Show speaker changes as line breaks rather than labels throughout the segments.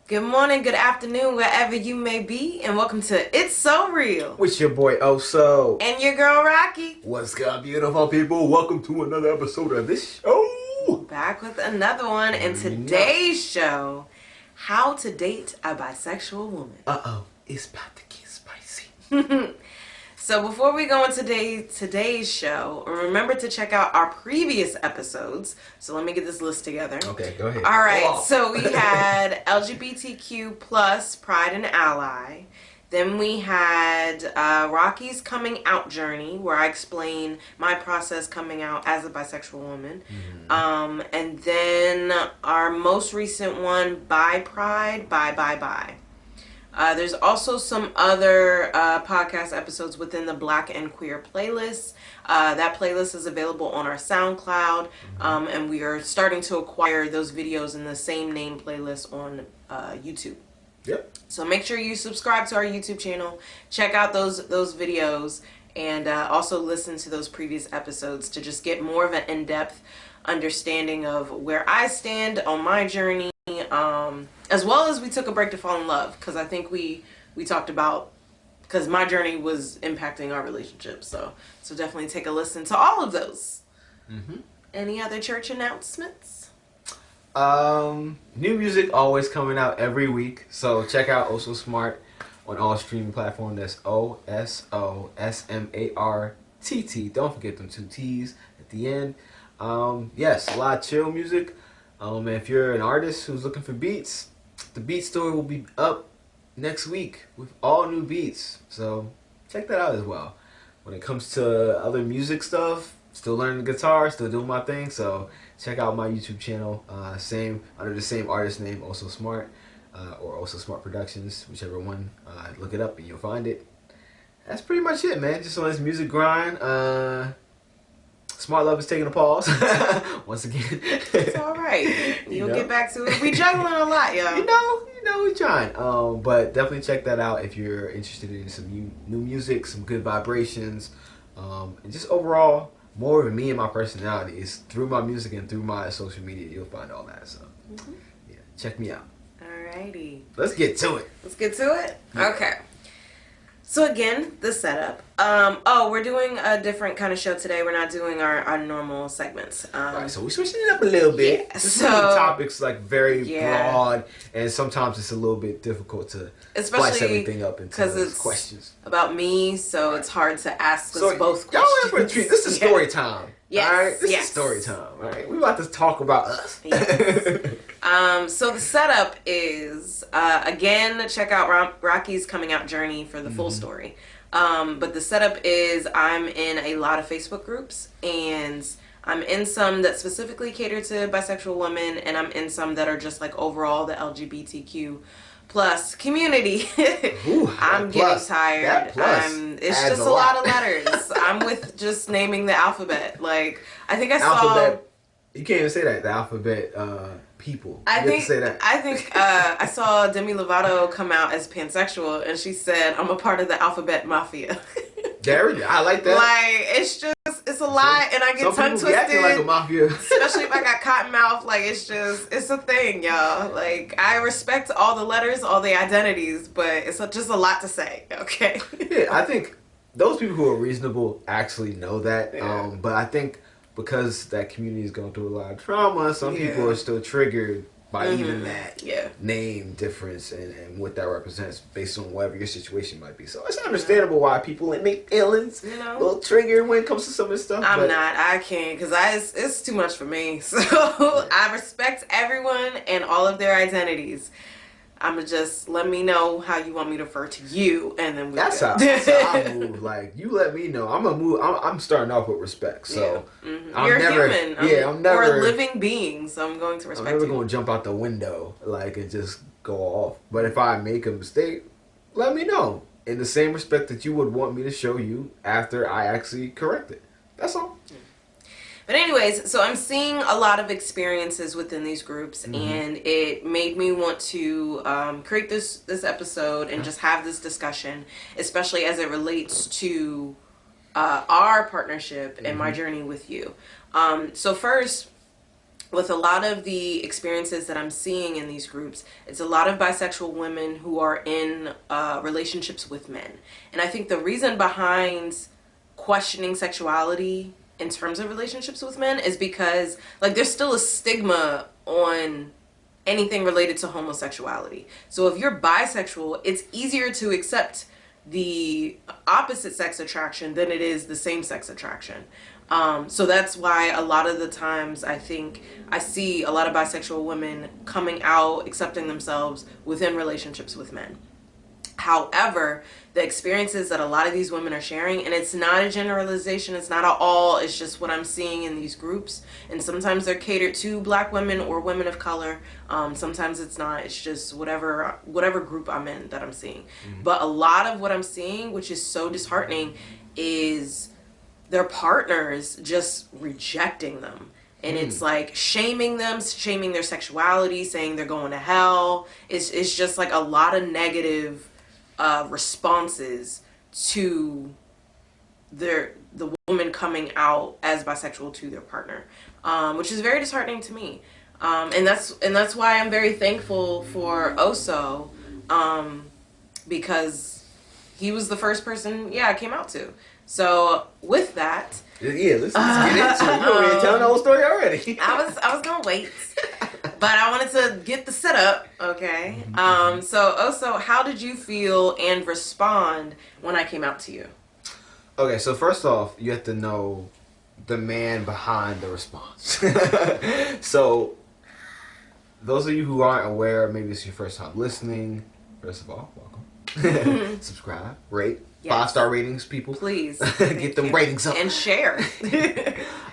Good morning, good afternoon, wherever you may be, and welcome to It's So Real.
With your boy Oso.
And your girl Rocqi.
What's good, beautiful people? Welcome to another episode of this show.
Back with another one, and today's show, how to date a bisexual woman.
Uh-oh, it's about to get spicy.
So before we go into today's show, remember to check out our previous episodes. So let me get this list together.
Okay, go ahead.
All right, so we had LGBTQ plus Pride and Ally. Then we had Rocqi's coming out journey, where I explain my process coming out as a bisexual woman. Mm-hmm. And then our most recent one, Bi Pride, Bye. There's also some other podcast episodes within the Black and Queer playlist. That playlist is available on our SoundCloud, and we are starting to acquire those videos in the same name playlist on YouTube.
Yep.
So make sure you subscribe to our YouTube channel, check out those videos, and also listen to those previous episodes to just get more of an in-depth understanding of where I stand on my journey. As well as we took a break to fall in love, because I think we talked about, because my journey was impacting our relationship, so definitely take a listen to all of those. Mm-hmm. Any other church announcements?
New music always coming out every week, so check out Oso Smart on all streaming platforms. That's OSOSMARTT. Don't forget them 2 T's at the end. Yes, a lot of chill music. And if you're an artist who's looking for beats, the Beat Store will be up next week with all new beats. So check that out as well. When it comes to other music stuff, still learning the guitar, still doing my thing. So check out my YouTube channel, under the same artist name, Oso Smart, or Oso Smart Productions, whichever one. Look it up and you'll find it. That's pretty much it, man. Just on this music grind. Smart Love is taking a pause once again.
It's all right. You'll get back to it. We juggling a lot, yo.
You know, we're trying. But definitely check that out if you're interested in some new music, some good vibrations, and just overall more of me and my personality. Is through my music and through my social media. You'll find all that. So, yeah, check me out.
Alrighty.
Let's get to it.
Yeah. Okay. So again, the setup. We're doing a different kind of show today. We're not doing our normal segments.
Right, so we're switching it up a little bit.
Yeah,
some topics like very broad, and sometimes it's a little bit difficult to splice everything up into
it's
questions
about me. So it's hard to ask us both questions.
Y'all in for a treat. This is story time.
Yes.
All right, this is story time. All right, we about to talk about us.
Yes. So the setup is, again, check out Rocqi's coming out journey for the full story. But the setup is I'm in a lot of Facebook groups, and I'm in some that specifically cater to bisexual women, and I'm in some that are just like overall the LGBTQ plus community.
Ooh,
I'm getting tired. It's just a lot of letters. I'm with just naming the alphabet. Like, I think I saw...
You can't even say that. The alphabet people.
I think I saw Demi Lovato come out as pansexual, and she said, "I'm a part of the alphabet mafia."
There, I like that.
Like, it's a lot, and I get tongue twisted.
Like a mafia.
Especially if I got cotton mouth. Like, it's a thing, y'all. Like, I respect all the letters, all the identities, but it's just a lot to say. Okay.
Yeah, I think those people who are reasonable actually know that. Yeah. But I think, because that community is going through a lot of trauma, some people are still triggered by even that name difference and what that represents based on whatever your situation might be. So it's understandable why people make feelings a little triggered when it comes to some of this stuff.
I can't, because it's too much for me. So I respect everyone and all of their identities. I'ma just let me know how you want me to refer to you, and then
that's how I move. Like, you let me know. I'm gonna move. I'm starting off with respect. So
you're human. I'm never. We're a living being, so I'm going to respect you.
I'm never gonna jump out the window and just go off. But if I make a mistake, let me know in the same respect that you would want me to show you after I actually correct it. That's all.
But anyways, so I'm seeing a lot of experiences within these groups, and it made me want to create this episode and just have this discussion, especially as it relates to our partnership and my journey with you. So first, with a lot of the experiences that I'm seeing in these groups, it's a lot of bisexual women who are in relationships with men. And I think the reason behind questioning sexuality in terms of relationships with men is because, like, there's still a stigma on anything related to homosexuality. So if you're bisexual, it's easier to accept the opposite sex attraction than it is the same sex attraction. So that's why a lot of the times I think I see a lot of bisexual women coming out, accepting themselves within relationships with men. However, the experiences that a lot of these women are sharing, and it's not a generalization, it's not all, it's just what I'm seeing in these groups. And sometimes they're catered to Black women or women of color. Sometimes it's not, it's just whatever group I'm in that I'm seeing. But a lot of what I'm seeing, which is so disheartening, is their partners just rejecting them. And it's like shaming them, shaming their sexuality, saying they're going to hell. It's just like a lot of negative responses to the woman coming out as bisexual to their partner, which is very disheartening to me. And that's why I'm very thankful for Oso, because he was the first person I came out to. So with that,
let's get into it. You're already telling the whole story already.
I was gonna wait, but I wanted to get the setup. Okay. So how did you feel and respond when I came out to you?
Okay, so first off, you have to know the man behind the response. So those of you who aren't aware, maybe it's your first time listening. First of all, welcome. Subscribe, rate. Yes. 5-star ratings, people.
Please.
Get them ratings up.
And share.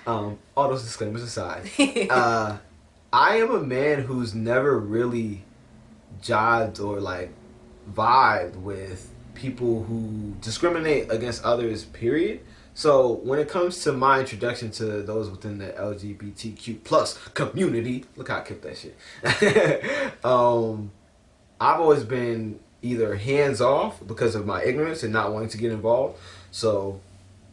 All those disclaimers aside. I am a man who's never really jived or like vibed with people who discriminate against others, period. So when it comes to my introduction to those within the LGBTQ plus community, look how I kept that shit. I've always been either hands off because of my ignorance and not wanting to get involved. So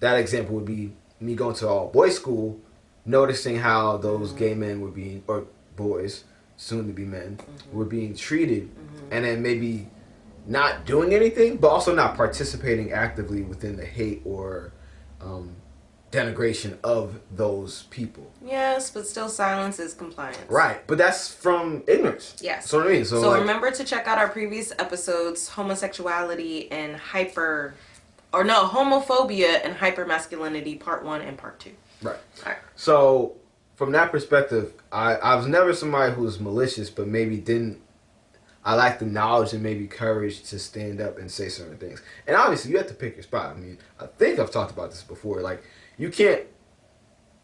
that example would be me going to all boys school, noticing how those gay men were being, or boys, soon to be men, were being treated, and then maybe not doing anything, but also not participating actively within the hate or denigration of those people.
Yes, but still silence is compliance.
Right, but that's from ignorance.
Yes.
So what I mean.
So like, remember to check out our previous episodes, homosexuality and homophobia and hypermasculinity, part 1 and part 2.
Right.
All right.
So from that perspective, I was never somebody who was malicious, but maybe I lacked the knowledge and maybe courage to stand up and say certain things. And obviously, you have to pick your spot. I mean, I think I've talked about this before. Like, you can't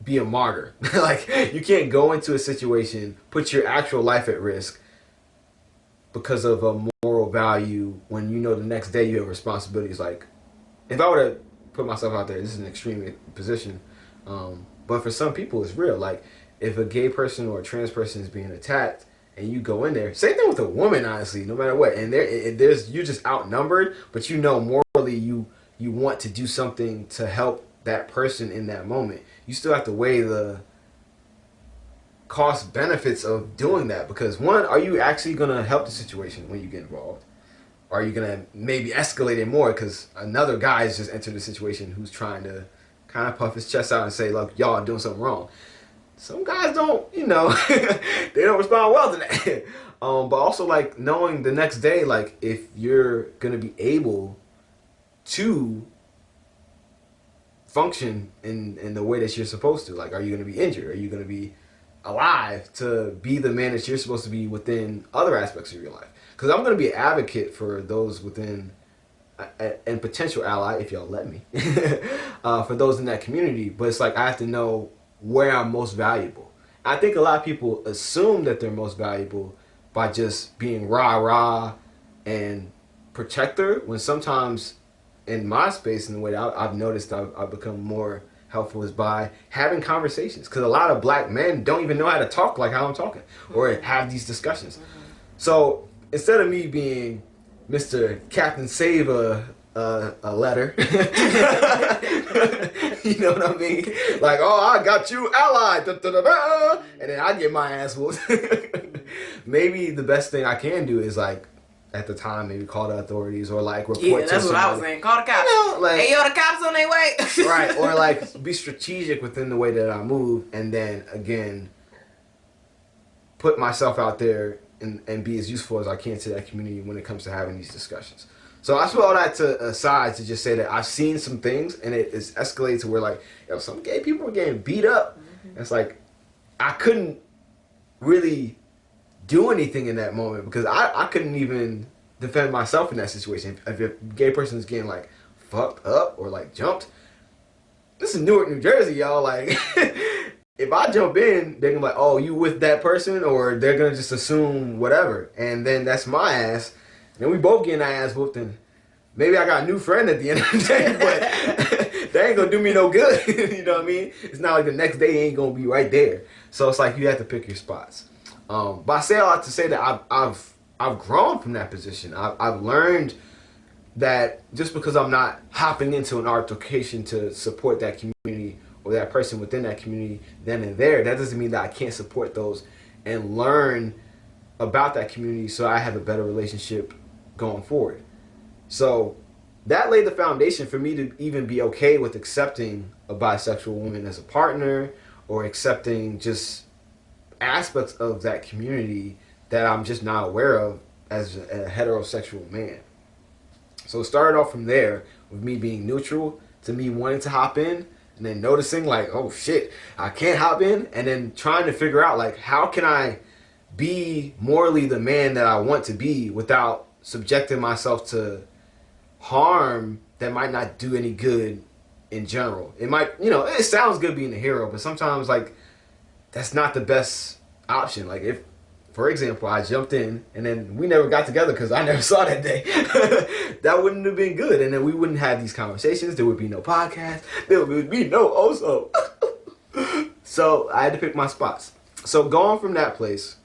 be a martyr. Like, you can't go into a situation, put your actual life at risk because of a moral value when you know the next day you have responsibilities. Like, if I were to put myself out there, this is an extreme position. But for some people, it's real. Like, if a gay person or a trans person is being attacked, and you go in there, same thing with a woman, honestly, no matter what. And you're just outnumbered, but you know morally you want to do something to help that person in that moment. You still have to weigh the cost benefits of doing that, because one, are you actually going to help the situation when you get involved? Or are you going to maybe escalate it more because another guy has just entered the situation who's trying to kind of puff his chest out and say, look, y'all are doing something wrong. Some guys don't, they don't respond well to that. But also, like, knowing the next day, like, if you're going to be able to function in the way that you're supposed to. Like, are you going to be injured? Are you going to be alive to be the man that you're supposed to be within other aspects of your life? Because I'm going to be an advocate for those within, and potential ally, if y'all let me, for those in that community. But it's like, I have to know where I'm most valuable. I think a lot of people assume that they're most valuable by just being rah-rah and protector, when sometimes in my space, and the way that I've noticed I've become more helpful is by having conversations. Because a lot of black men don't even know how to talk like how I'm talking, or have these discussions. So instead of me being Mr. Captain Save a letter, You know what I mean? Like, oh, I got you allied, da, da, da, da, and then I get my ass whooped. Maybe the best thing I can do is like, at the time, maybe call the authorities or like report to somebody.
Yeah, that's what I was saying. Call the cops.
You know, like,
hey, yo, the cops on their way.
Right, or like be strategic within the way that I move, and then again, put myself out there and be as useful as I can to that community when it comes to having these discussions. So I put all that to aside to just say that I've seen some things, and it is escalated to where like, yo, some gay people are getting beat up. Mm-hmm. It's like I couldn't really do anything in that moment because I couldn't even defend myself in that situation. If a gay person is getting like fucked up or like jumped, this is Newark, New Jersey, y'all. Like, if I jump in, they're gonna be like, oh, you with that person, or they're gonna just assume whatever, and then that's my ass. And we both getting our ass whooped, and maybe I got a new friend at the end of the day, but that ain't gonna do me no good. You know what I mean? It's not like the next day ain't gonna be right there. So it's like you have to pick your spots. But I say all that to say that I've grown from that position. I've learned that just because I'm not hopping into an altercation to support that community or that person within that community then and there, that doesn't mean that I can't support those and learn about that community so I have a better relationship going forward. So that laid the foundation for me to even be okay with accepting a bisexual woman as a partner or accepting just aspects of that community that I'm just not aware of as a heterosexual man. So it started off from there with me being neutral to me wanting to hop in and then noticing like, oh shit, I can't hop in, and then trying to figure out like, how can I be morally the man that I want to be without subjecting myself to harm that might not do any good in general. It might, it sounds good being a hero, but sometimes like that's not the best option. Like if, for example, I jumped in and then we never got together because I never saw that day, that wouldn't have been good. And then we wouldn't have these conversations. There would be no podcast. There would be no also. So I had to pick my spots. So going from that place,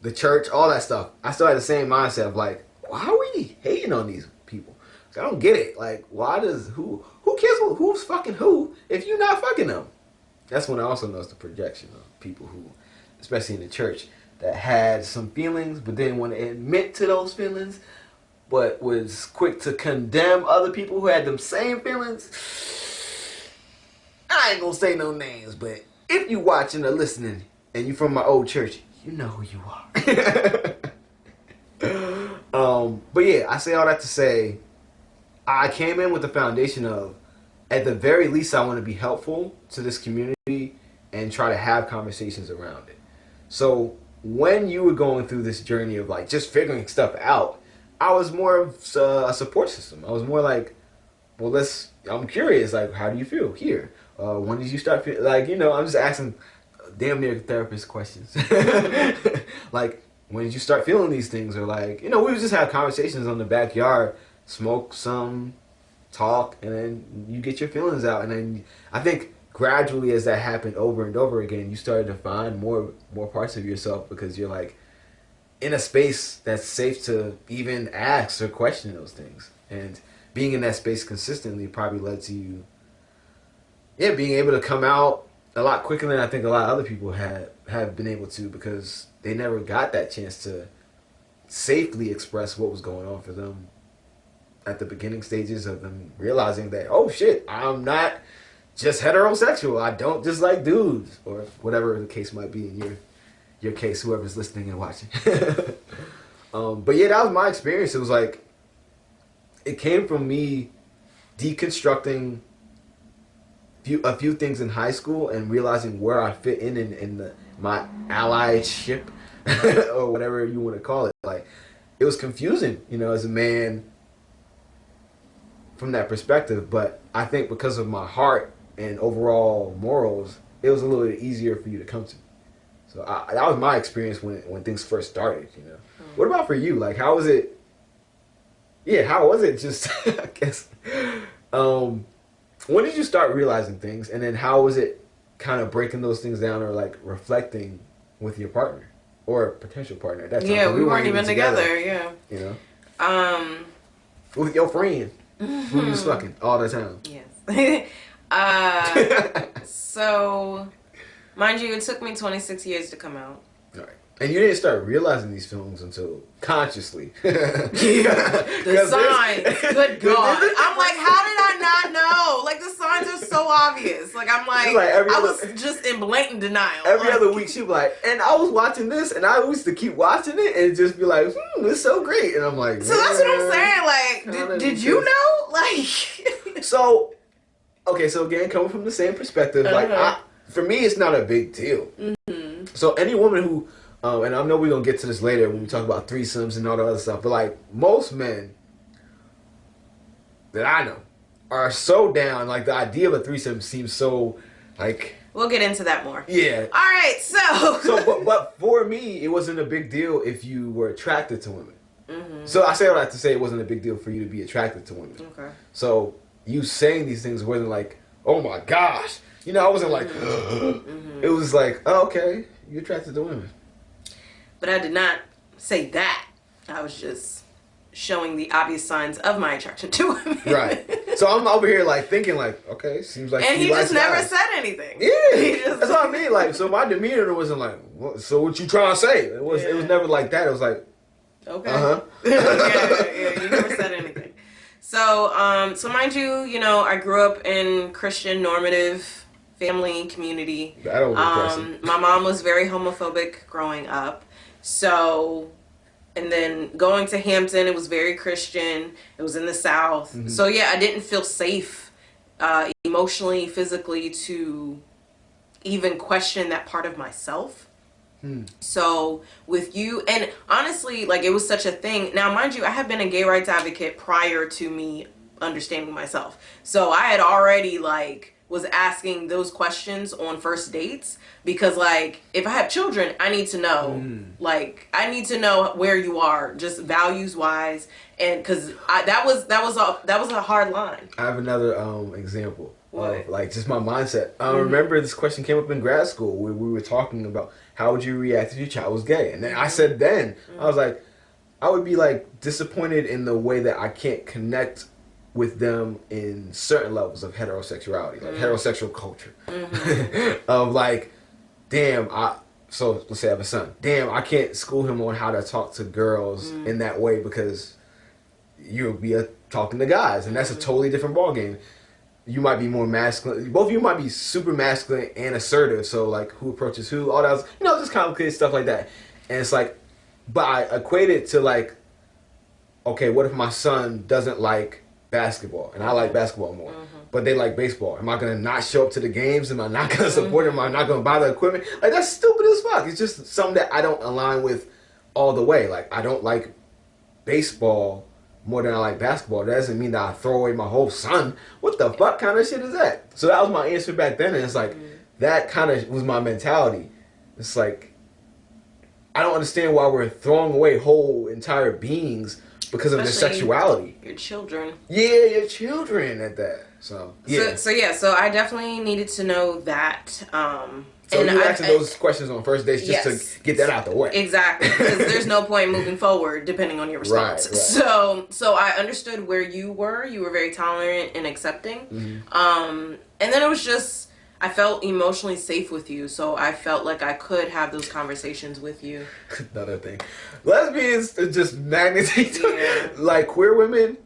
the church, all that stuff, I still had the same mindset of like, why are we hating on these people? I don't get it. Like, why does, who cares who's fucking who if you're not fucking them? That's when I also noticed the projection of people who, especially in the church, that had some feelings but didn't want to admit to those feelings, but was quick to condemn other people who had them same feelings. I ain't gonna say no names, but if you watching or listening and you from my old church, you know who you are. But yeah, I say all that to say, I came in with the foundation of, at the very least, I want to be helpful to this community and try to have conversations around it. So when you were going through this journey of like just figuring stuff out, I was more of a support system. I was more like, well, I'm curious, like, how do you feel here? When did you start feeling, like, I'm just asking damn near therapist questions. Like, when did you start feeling these things? Or like, we would just have conversations on the backyard, smoke some, talk, and then you get your feelings out. And then I think gradually as that happened over and over again, you started to find more parts of yourself because you're like in a space that's safe to even ask or question those things. And being in that space consistently probably led to you, being able to come out a lot quicker than I think a lot of other people have been able to, because they never got that chance to safely express what was going on for them at the beginning stages of them realizing that, oh shit, I'm not just heterosexual. I don't just like dudes, or whatever the case might be in your case, whoever's listening and watching. But yeah, that was my experience. It was like, it came from me deconstructing a few things in high school and realizing where I fit in my allyship or whatever you want to call it. Like, it was confusing, as a man from that perspective, but I think because of my heart and overall morals, it was a little bit easier for you to come to. So that was my experience when things first started, What about for you? Like, how was it? Yeah, how was it just, I guess, when did you start realizing things, and then how was it kind of breaking those things down or like reflecting with your partner or potential partner at that time?
Yeah, we weren't even together. Yeah.
With your friend who you was fucking all the time.
Yes. So, mind you, it took me 26 years to come out.
Right. And you didn't start realizing these films until consciously.
The signs, good God. I'm like, how did I not know? Like, the signs are so obvious. Like, I'm like I was just in blatant denial.
Every other week, she'd be like, and I was watching this, and I used to keep watching it, and just be like, it's so great. And I'm like,
so that's what I'm saying. Like, did you know? Like,
so, okay, so again, coming from the same perspective, like, for me, it's not a big deal. Mm-hmm. So any woman who, and I know we're going to get to this later when we talk about threesomes and all the other stuff, but like, most men that I know are so down, like, the idea of a threesome seems so, like...
We'll get into that more.
Yeah.
All right, so...
but for me, it wasn't a big deal if you were attracted to women. Mm-hmm. So I say all that to say it wasn't a big deal for you to be attracted to women. Okay. So you saying these things wasn't like, oh my gosh. You know, I wasn't like, mm-hmm. It was like, oh, okay, you're attracted to women.
But I did not say that. I was just showing the obvious signs of my attraction to women.
Right. So I'm over here like thinking like, okay, seems like
and he just never said anything.
Yeah. That's what I mean. Like, so my demeanor wasn't like, so what you trying to say? It was never like that. It was like,
okay. Yeah, you never said anything. So, so mind you, you know, I grew up in Christian normative family community.
That was impressive.
My mom was very homophobic growing up. So, and then going to Hampton, it was very Christian. It was in the South. Mm-hmm. So yeah, I didn't feel safe emotionally, physically to even question that part of myself. So with you, and honestly, like, it was such a thing. Now, mind you, I have been a gay rights advocate prior to me understanding myself. So I had already, like, was asking those questions on first dates because, like, if I have children, I need to know, like, I need to know where you are, just values wise, and because that was a hard line.
I have another example.
What?
Like, just my mindset. I remember this question came up in grad school where we were talking about how would you react if your child was gay, and then I said I was like, I would be like disappointed in the way that I can't connect with them in certain levels of heterosexuality, like heterosexual culture. Of like, damn, so let's say I have a son. Damn, I can't school him on how to talk to girls in that way because you'll be talking to guys, and that's a totally different ballgame. You might be more masculine. Both of you might be super masculine and assertive. So like, who approaches who, all that, you know, just complicated stuff like that. And it's like, but I equate it to like, okay, what if my son doesn't like basketball and I like basketball more, but they like baseball? Am I gonna not show up to the games? Am I not gonna support them? Am I not gonna buy the equipment? Like, that's stupid as fuck. It's just something that I don't align with all the way. Like, I don't like baseball more than I like basketball. That doesn't mean that I throw away my whole son. What the fuck kind of shit is that? So that was my answer back then, and it's like, that kind of was my mentality. It's like, I don't understand why we're throwing away whole entire beings because of their sexuality.
Your children.
Yeah, your children at that. So, yeah.
So I definitely needed to know that.
So you asking those questions on first dates just to get that out the way.
Exactly, because there's no point moving forward depending on your response. Right. So I understood where you were. You were very tolerant and accepting. And then it was just, I felt emotionally safe with you, so I felt like I could have those conversations with you.
Another thing, lesbians just magnets. Like, queer women.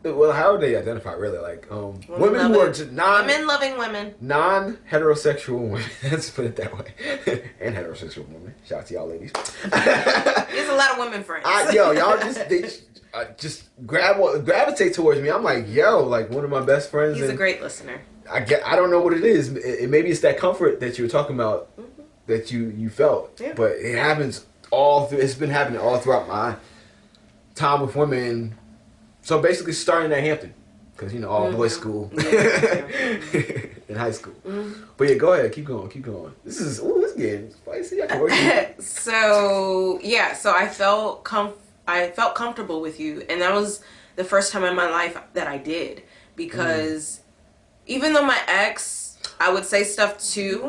Well, how would they identify really? Like, women who are just
women-loving women,
non-heterosexual women. Let's put it that way. And heterosexual women. Shout out to y'all ladies.
There's a lot of women friends.
Y'all just gravitate towards me. I'm like, yo, like, one of my best friends.
He's a great listener.
I don't know what it is. Maybe it's that comfort that you were talking about that you felt. Yeah. But it happens it's been happening all throughout my time with women. So basically starting at Hampton, because, you know, all boys school in high school. But yeah, go ahead, keep going. This is getting spicy. I can work.
So I felt comfortable with you, and that was the first time in my life that I did, because even though my ex, I would say stuff too,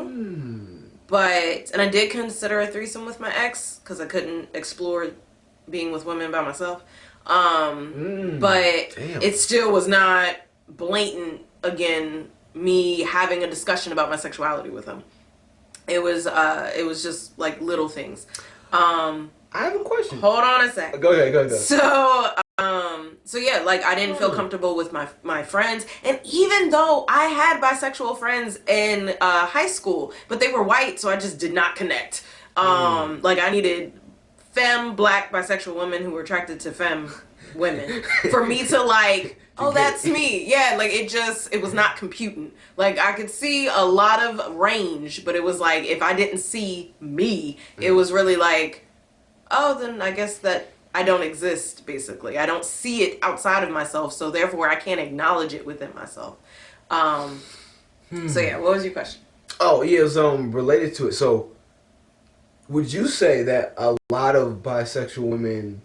and I did consider a threesome with my ex because I couldn't explore being with women by myself. But it still was not blatant again, me having a discussion about my sexuality with him. It was just like little things.
I have a question.
Hold on a sec.
Go ahead.
So yeah, like I didn't feel comfortable with my friends, and even though I had bisexual friends in high school, but they were white, so I just did not connect. Like I needed femme black bisexual women who were attracted to femme women for me to like, oh, that's me. Yeah, like it was not computing. Like I could see a lot of range, but it was like if I didn't see me, it was really like, oh, then I guess that I don't exist, basically. I don't see it outside of myself, so therefore I can't acknowledge it within myself. So yeah, what was your question?
Oh, yeah, it was related to it. So would you say that a lot of bisexual women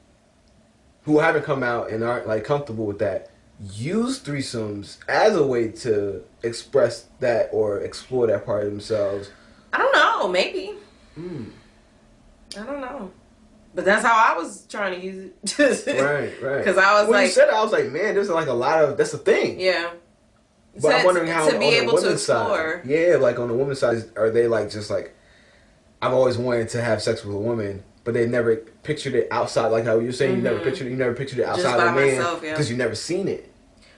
who haven't come out and aren't like comfortable with that use threesomes as a way to express that or explore that part of themselves?
I don't know, maybe. I don't know. But that's how I was trying to use it.
Right.
Because I was
when
like,
you said it, I was like, man, there's like a lot of, that's a thing.
yeah.
But I'm wondering how
to be
on
able
the
to
women's
explore.
side, yeah, like on the women's side, are they like just like, I've always wanted to have sex with a woman, but they never pictured it outside, like how you're saying, you never pictured it outside of a man because you never seen it.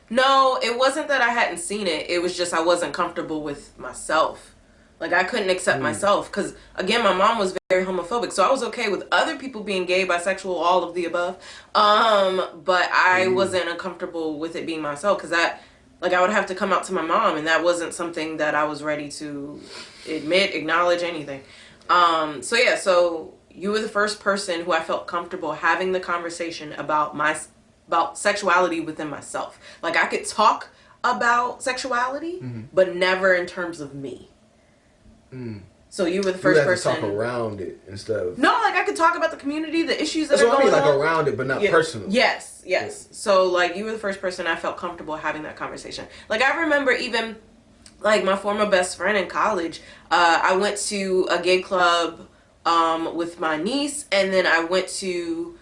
No, it wasn't that I hadn't seen it. It was just I wasn't comfortable with myself. Like I couldn't accept myself because again, my mom was very homophobic, so I was okay with other people being gay, bisexual, all of the above. But I wasn't uncomfortable with it being myself because I would have to come out to my mom, and that wasn't something that I was ready to admit, acknowledge, anything. So you were the first person who I felt comfortable having the conversation about sexuality within myself. Like I could talk about sexuality, but never in terms of me. So you were the first person.
To talk around it instead of.
No, like I could talk about the community, the issues that
That's
are
what
going
I mean, like
on.
around it, but not personal.
Yes. Yeah. So like you were the first person I felt comfortable having that conversation. Like I remember even like my former best friend in college. I went to a gay club with my niece, and then I went to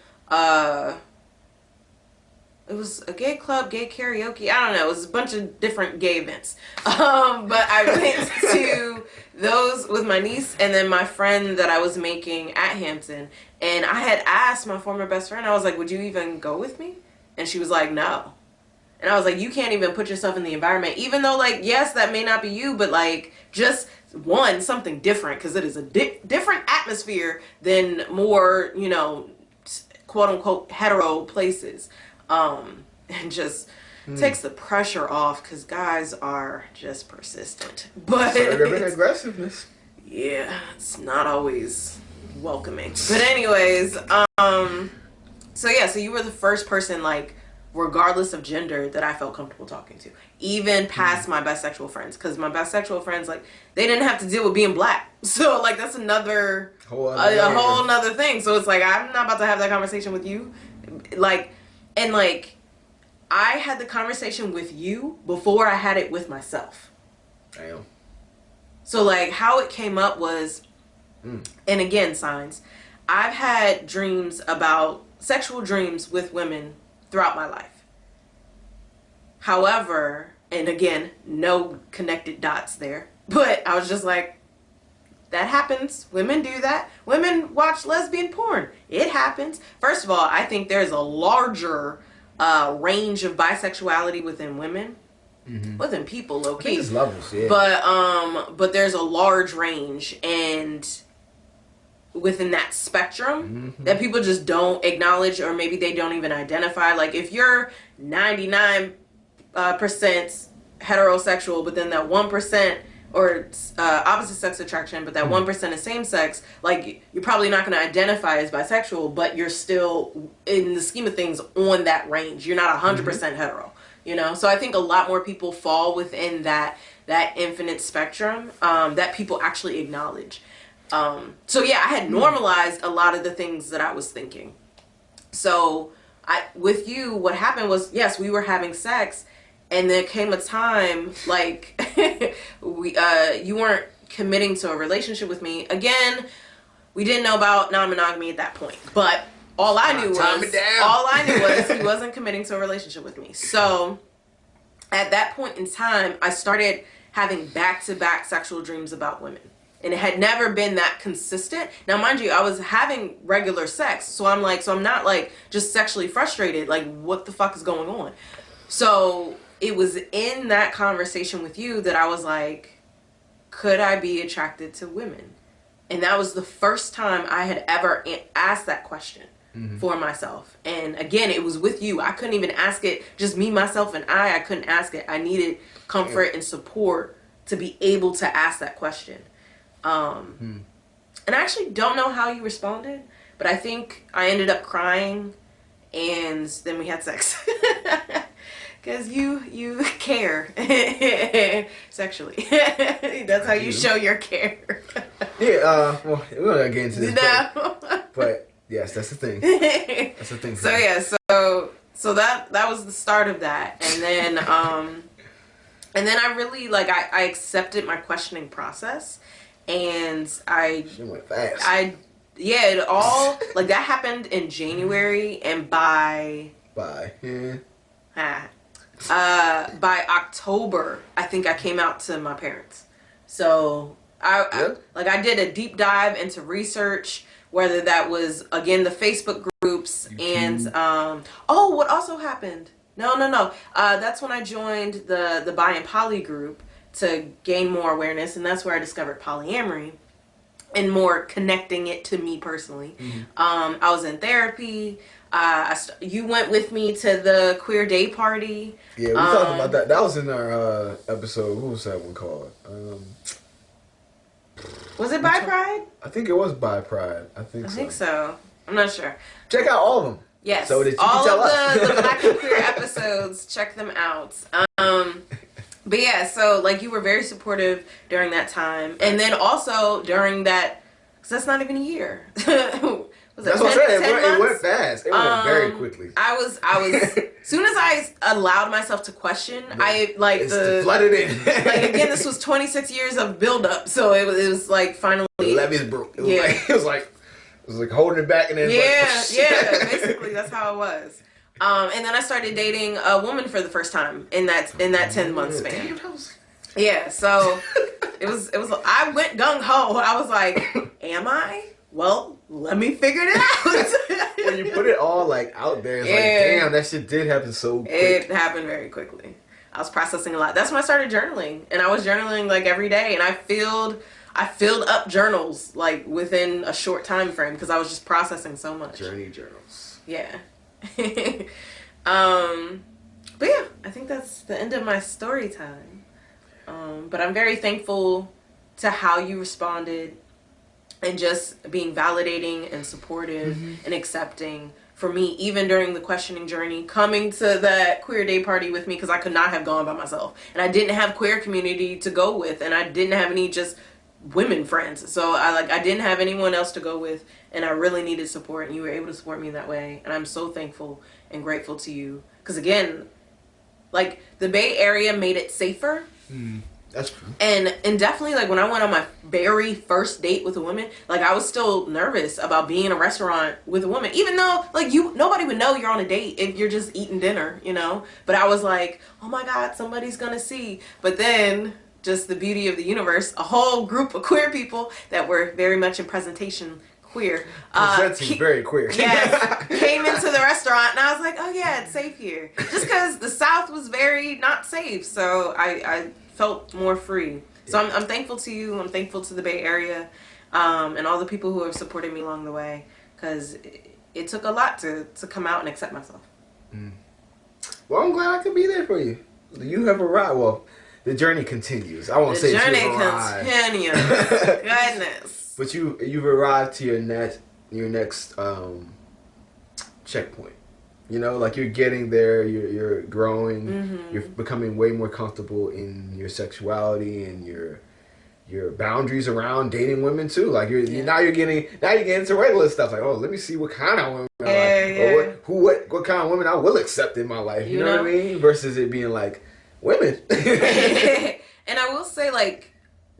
it was a gay club, gay karaoke. I don't know. It was a bunch of different gay events. But I went to those with my niece and then my friend that I was making at Hampton. And I had asked my former best friend, I was like, would you even go with me? And she was like, no. And I was like, you can't even put yourself in the environment. Even though, like, yes, that may not be you, but, like, just, one, something different. Because it is a different atmosphere than more, you know, quote-unquote hetero places. And just takes the pressure off because guys are just persistent. But
aggressiveness.
Yeah, it's not always welcoming. But anyways, so you were the first person, like, regardless of gender, that I felt comfortable talking to. Even past my bisexual friends. Because my bisexual friends, like, they didn't have to deal with being black. So, like, that's another whole nother thing. So it's like, I'm not about to have that conversation with you. Like, and like, I had the conversation with you before I had it with myself.
Damn.
So like, how it came up was, and again, signs, I've had dreams about sexual dreams with women throughout my life. However, and again, no connected dots there, but I was just like, that happens. Women do that. Women watch lesbian porn. It happens. First of all, I think there's a larger range of bisexuality within women, within people, low key.
There's levels, yeah.
But there's a large range, and within that spectrum that people just don't acknowledge, or maybe they don't even identify. Like if you're 99% heterosexual, but then that 1%. Or opposite sex attraction, but that 1% is same sex, like you're probably not going to identify as bisexual, but you're still, in the scheme of things, on that range. You're not 100% hetero, you know? So I think a lot more people fall within that infinite spectrum that people actually acknowledge. So yeah, I had normalized a lot of the things that I was thinking. So with you, what happened was, yes, we were having sex, and there came a time, like, you weren't committing to a relationship with me. Again, we didn't know about non-monogamy at that point. But all I knew was he wasn't committing to a relationship with me. So at that point in time, I started having back-to-back sexual dreams about women. And it had never been that consistent. Now, mind you, I was having regular sex. So I'm not like just sexually frustrated. Like, what the fuck is going on? So it was in that conversation with you that I was like, could I be attracted to women? And that was the first time I had ever asked that question for myself. And again, it was with you. I couldn't even ask it, just me, myself, and I couldn't ask it. I needed comfort and support to be able to ask that question. And I actually don't know how you responded, but I think I ended up crying, and then we had sex. Because you care sexually. That's how you show your care.
Yeah, well, we're not getting into this.
No.
But yes, that's the thing. That's the thing.
So yeah, so that was the start of that. And then I really I accepted my questioning process, and
She went fast.
It all that happened in January, and by October, I think I came out to my parents. So I did a deep dive into research, whether that was again the Facebook groups and what also happened? No. That's when I joined the bi and poly group to gain more awareness, and that's where I discovered polyamory and more connecting it to me personally. I was in therapy. You went with me to the queer day party.
Yeah, we talked about that. That was in our episode. What was that one called?
Was it Bi Pride?
I think it was Bi Pride. I think
so. I'm not sure.
Check out all of them.
Yes.
So that you
all
can tell
of
us.
the Black and Queer episodes. Check them out. But yeah, so you were very supportive during that time, and then also during that, because that's not even a year.
That's what I said. It went fast. It went very quickly.
I was. Soon as I allowed myself to question,
flooded in.
Again, this was 26 years of buildup, so it was finally
the levees broke. It was like holding it back, and then
basically that's how it was. And then I started dating a woman for the first time in that 10-month span. Yeah, so it was. I went gung ho. I was like, am I? Well, let me figure it out.
When you put it all out there, it's damn, that shit did happen so quick.
It happened very quickly. I was processing a lot. That's when I started journaling, and I was journaling every day, and I filled up journals within a short time frame because I was just processing so much.
Journey journals.
Yeah. But yeah, I think that's the end of my story time. But I'm very thankful to how you responded, and just being validating and supportive and accepting for me, even during the questioning journey, coming to that queer day party with me, because I could not have gone by myself, and I didn't have queer community to go with, and I didn't have any just women friends, so I didn't have anyone else to go with, and I really needed support, and you were able to support me in that way, and I'm so thankful and grateful to you, because again, the Bay Area made it safer.
That's true.
And definitely when I went on my very first date with a woman, I was still nervous about being in a restaurant with a woman, even though nobody would know you're on a date if you're just eating dinner, but I was like, oh my God, somebody's gonna see. But then just the beauty of the universe, a whole group of queer people that were very much in presentation queer,
presenting very queer,
yes, came into the restaurant, and I was like, oh yeah, it's safe here, just because the South was very not safe, so I felt more free. So I'm thankful to you. I'm thankful to the Bay Area, and all the people who have supported me along the way, because it took a lot to come out and accept myself.
Well, I'm glad I could be there for you. You have arrived. Well, the journey continues. I won't say
the journey
you've arrived.
continues. Goodness.
But you've arrived to your next checkpoint. You're getting there, you're growing, you're becoming way more comfortable in your sexuality and your boundaries around dating women too. Now you're getting into regular stuff. Let me see what kind of women I like, or what kind of women I will accept in my life. You know what I mean? Versus it being women.
And I will say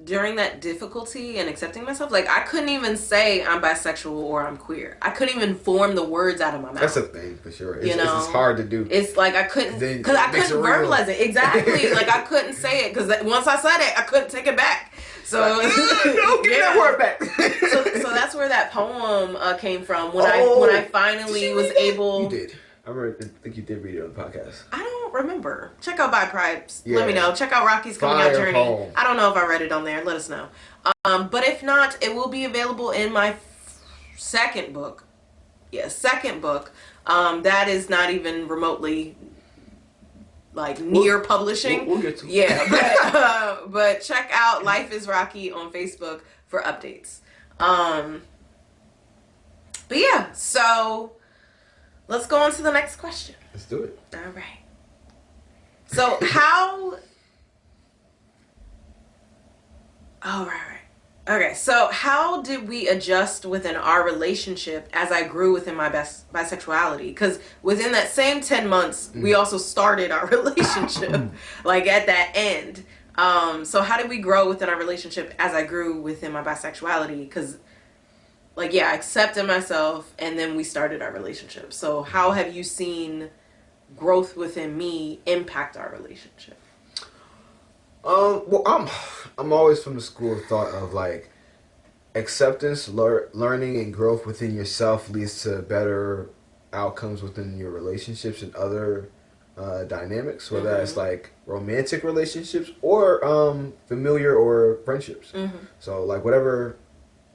during that difficulty in accepting myself, like I couldn't even say I'm bisexual or I'm queer. I couldn't even form the words out of my mouth.
That's a thing for sure.
You know,
it's hard to do.
It's like I couldn't, because I couldn't verbalize it. Exactly. Like I couldn't say it because once I said it, I couldn't take it back. So
don't get that word back.
so that's where that poem came from. When I finally was able.
You did. I think you did read it on the podcast.
I don't remember. Check out By Pride. Yeah. Let me know. Check out Rocky's Coming Out Journey. Poem. I don't know if I read it on there. Let us know. But if not, it will be available in my second book. Yeah, second book. That is not even remotely like near publishing.
We'll get to it.
Yeah, but check out Life is Rocqi on Facebook for updates. But yeah, so let's go on to the next question.
Let's do it.
All right. So how... Oh, right. Okay, so how did we adjust within our relationship as I grew within my bisexuality? Because within that same 10 months, we also started our relationship, like at that end. So how did we grow within our relationship as I grew within my bisexuality? Because, like, yeah, I accepted myself, and then we started our relationship. So how have you seen growth within me impact our relationship?
Well, I'm always from the school of thought of like acceptance, learning, and growth within yourself leads to better outcomes within your relationships and other dynamics, whether that's like romantic relationships or familiar or friendships. So like whatever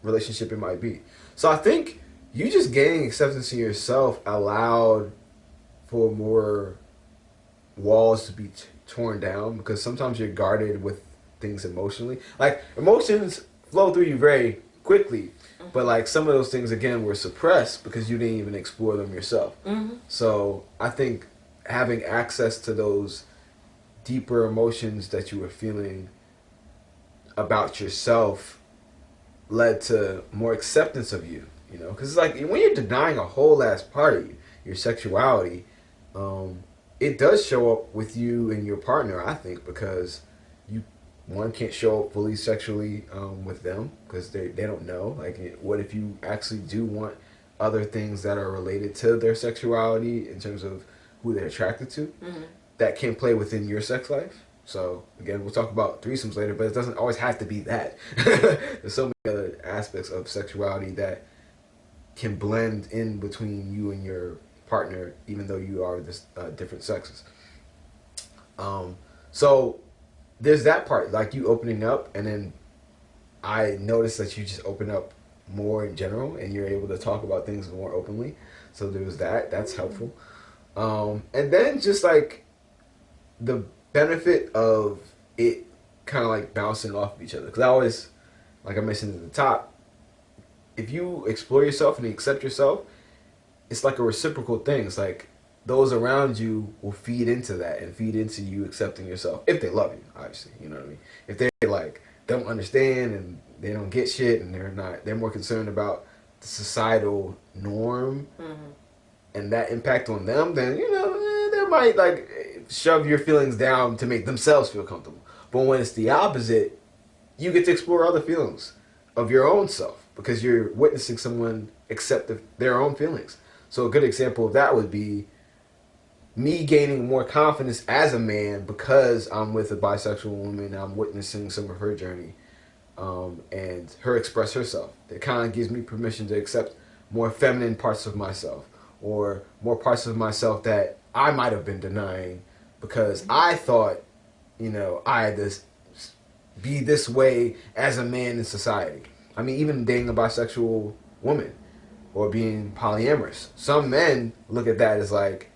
relationship it might be. So I think you just gaining acceptance in yourself allowed for more walls to be torn down, because sometimes you're guarded with things emotionally. Like emotions flow through you very quickly, but like some of those things again were suppressed because you didn't even explore them yourself. So I think having access to those deeper emotions that you were feeling about yourself led to more acceptance of you, you know, because it's like when you're denying a whole ass part of you, your sexuality, it does show up with you and your partner, I think, because one can't show up fully sexually with them because they don't know. Like, what if you actually do want other things that are related to their sexuality in terms of who they're attracted to that can play within your sex life? So again, we'll talk about threesomes later, but it doesn't always have to be that. There's so many other aspects of sexuality that can blend in between you and your partner, even though you are this different sexes. So there's that part, like you opening up, and then I noticed that you just open up more in general, and you're able to talk about things more openly. So there was that's helpful. And then just like the benefit of it kind of like bouncing off of each other, because I always, like I mentioned at the top, if you explore yourself and you accept yourself, it's like a reciprocal thing. It's like those around you will feed into that and feed into you accepting yourself, if they love you, obviously, you know what I mean? If they like don't understand and they don't get shit and they're more concerned about the societal norm and that impact on them, then, you know, they might like shove your feelings down to make themselves feel comfortable. But when it's the opposite, you get to explore other feelings of your own self because you're witnessing someone accept their own feelings. So a good example of that would be me gaining more confidence as a man because I'm with a bisexual woman. I'm witnessing some of her journey and her express herself. That kind of gives me permission to accept more feminine parts of myself or more parts of myself that I might have been denying because I thought, you know, I had to be this way as a man in society. I mean, even dating a bisexual woman or being polyamorous. Some men look at that as like,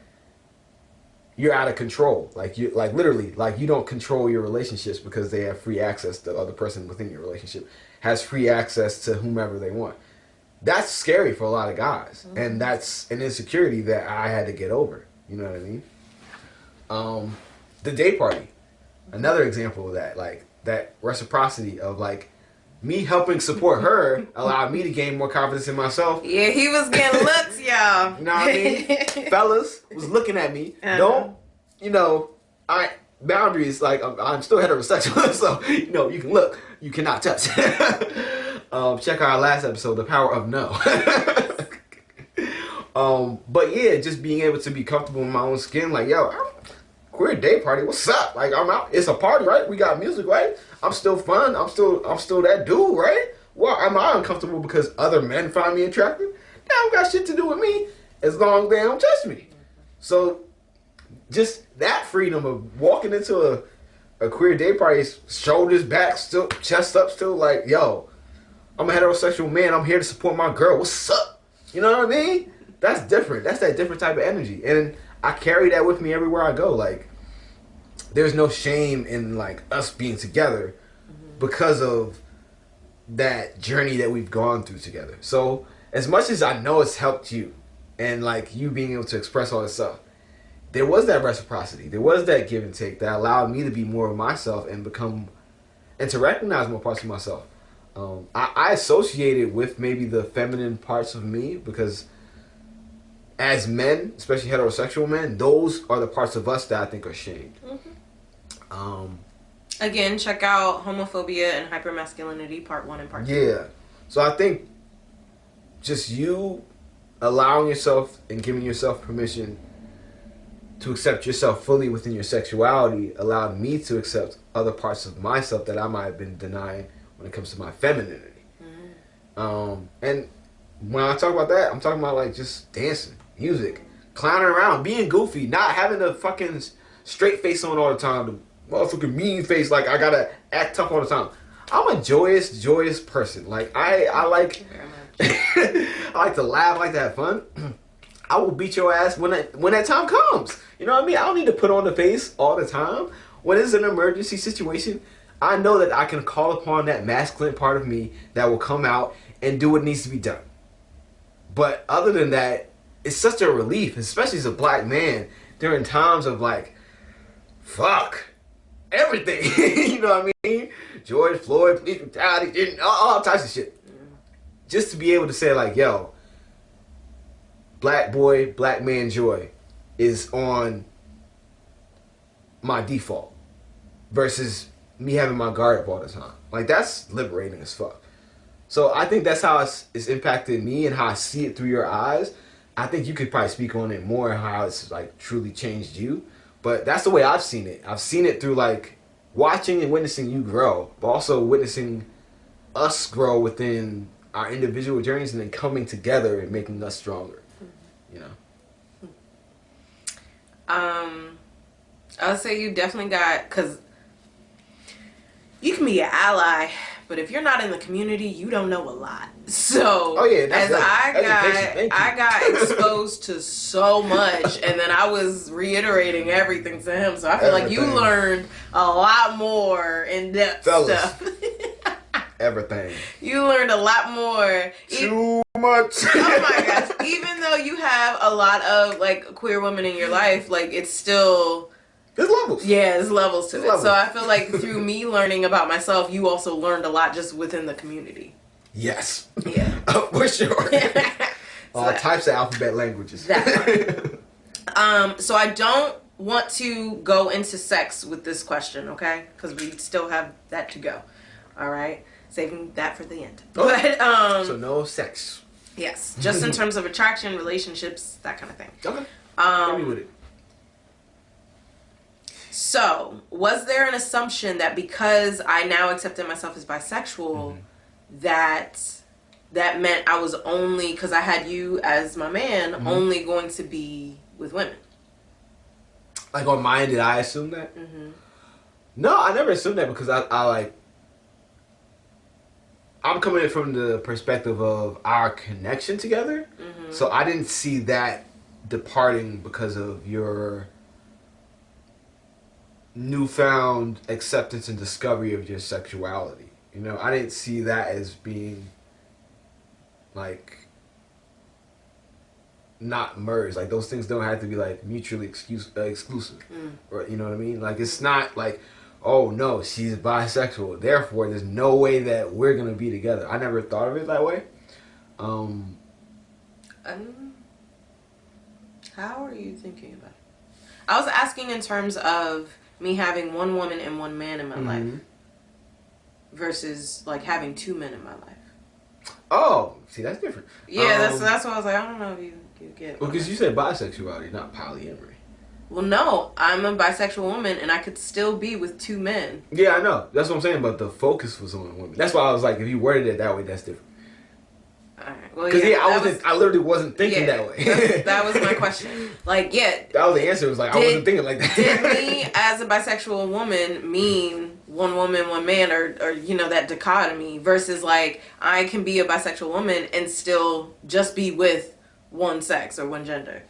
you're out of control. Like you, like literally, like you don't control your relationships because they have free access. The other person within your relationship has free access to whomever they want. That's scary for a lot of guys. And that's an insecurity that I had to get over. You know what I mean? The day party. Another example of that. Like that reciprocity of like, me helping support her allowed me to gain more confidence in myself.
Yeah, he was getting looks, y'all.
You know what I mean? Fellas was looking at me. Don't, you know, boundaries. Like I'm still heterosexual, so you know you can look, you cannot touch. Check our last episode, the power of no. But yeah, just being able to be comfortable in my own skin, like yo, queer day party, what's up? Like I'm out, it's a party, right? We got music, right? I'm still fun. I'm still that dude, right? Well, am I uncomfortable because other men find me attractive? That don't got shit to do with me, as long as they don't touch me. So just that freedom of walking into a queer day party, shoulders back, still chest up, still like, yo, I'm a heterosexual man. I'm here to support my girl. What's up? You know what I mean? That's different. That's that different type of energy, and I carry that with me everywhere I go. Like, there's no shame in like us being together because of that journey that we've gone through together. So as much as I know it's helped you, and like you being able to express all this stuff, there was that reciprocity. There was that give and take that allowed me to be more of myself and become and to recognize more parts of myself. I associate it with maybe the feminine parts of me because as men, especially heterosexual men, those are the parts of us that I think are shamed.
Again, check out Homophobia and Hypermasculinity, part 1 and part 2.
Yeah. So I think just you allowing yourself and giving yourself permission to accept yourself fully within your sexuality allowed me to accept other parts of myself that I might have been denying when it comes to my femininity. And when I talk about that, I'm talking about like just dancing, music, clowning around, being goofy, not having the fucking straight face on all the time, the motherfucking mean face, like I gotta act tough all the time. I'm a joyous person. Like I like I like to laugh, I like to have fun. I will beat your ass when that time comes. You know what I mean? I don't need to put on the face all the time. When it's an emergency situation, I know that I can call upon that masculine part of me that will come out and do what needs to be done. But other than that, it's such a relief, especially as a black man, during times of like, fuck, everything. You know what I mean? George Floyd, police brutality, all types of shit. Just to be able to say like, yo, black boy, black man joy is on my default versus me having my guard up all the time. Like, that's liberating as fuck. So I think that's how it's impacted me and how I see it through your eyes. I think you could probably speak on it more and how it's like truly changed you. But that's the way I've seen it. I've seen it through like watching and witnessing you grow, but also witnessing us grow within our individual journeys and then coming together and making us stronger. You know?
I would say you definitely got, because you can be an ally, but if you're not in the community, you don't know a lot. So
oh yeah, that's
as
right.
I got exposed to so much, and then I was reiterating everything to him. So I feel like you learned a lot more in depth stuff.
Everything.
You learned a lot more.
Too much.
Oh my gosh! Even though you have a lot of like queer women in your life, like it's still.
There's levels.
Yeah, there's levels to it. So I feel like through me learning about myself, you also learned a lot just within the community.
Yes.
Yeah.
For sure. All types of alphabet languages.
That part. So I don't want to go into sex with this question, okay? Because we still have that to go. All right? Saving that for the end.
Okay.
But,
so no sex.
Yes. Just in terms of attraction, relationships, that kind of thing.
Okay. Hit me with it.
So, was there an assumption that because I now accepted myself as bisexual, that meant I was only, because I had you as my man, only going to be with women?
Like on mine, did I assume that? No, I never assumed that because I'm coming in from the perspective of our connection together. So I didn't see that departing because of your newfound acceptance and discovery of your sexuality. You know, I didn't see that as being like not merged. Like those things don't have to be like mutually exclusive. Or you know what I mean? Like it's not like, oh no, she's bisexual, therefore there's no way that we're gonna be together. I never thought of it that way.
How are you thinking about it? I was asking in terms of me having one woman and one man in my
Mm-hmm.
life versus like having two men in my life.
Oh, see, that's different.
Yeah, that's why I was like, I don't know if you get.
Well, because you said bisexuality, not polyamory.
Well, no, I'm a bisexual woman, and I could still be with two men.
Yeah, I know. That's what I'm saying. But the focus was on women. That's why I was like, if you worded it that way, that's different.
All right. Well,
Because I literally wasn't thinking that way.
That was my question. Like, yeah,
that was the answer. It was like I wasn't thinking like that.
Did me as a bisexual woman mean one woman, one man, or you know, that dichotomy versus like I can be a bisexual woman and still just be with one sex or one gender.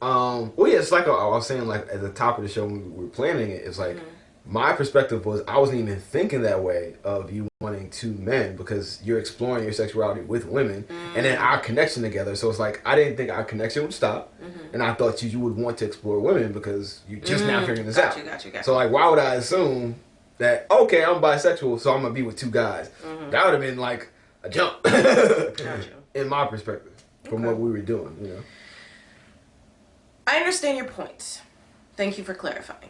Well, yeah, it's like I was saying, like at the top of the show when we were planning it, it's like my perspective was I wasn't even thinking that way of you wanting two men because you're exploring your sexuality with women and then our connection together. So it's like I didn't think our connection would stop, and I thought you would want to explore women because you just now figuring this out.
Got you.
So like, why would I assume that okay, I'm bisexual, so I'm gonna be with two guys? That would have been like a jump in my perspective from what we were doing, you know.
I understand your point. Thank you for clarifying.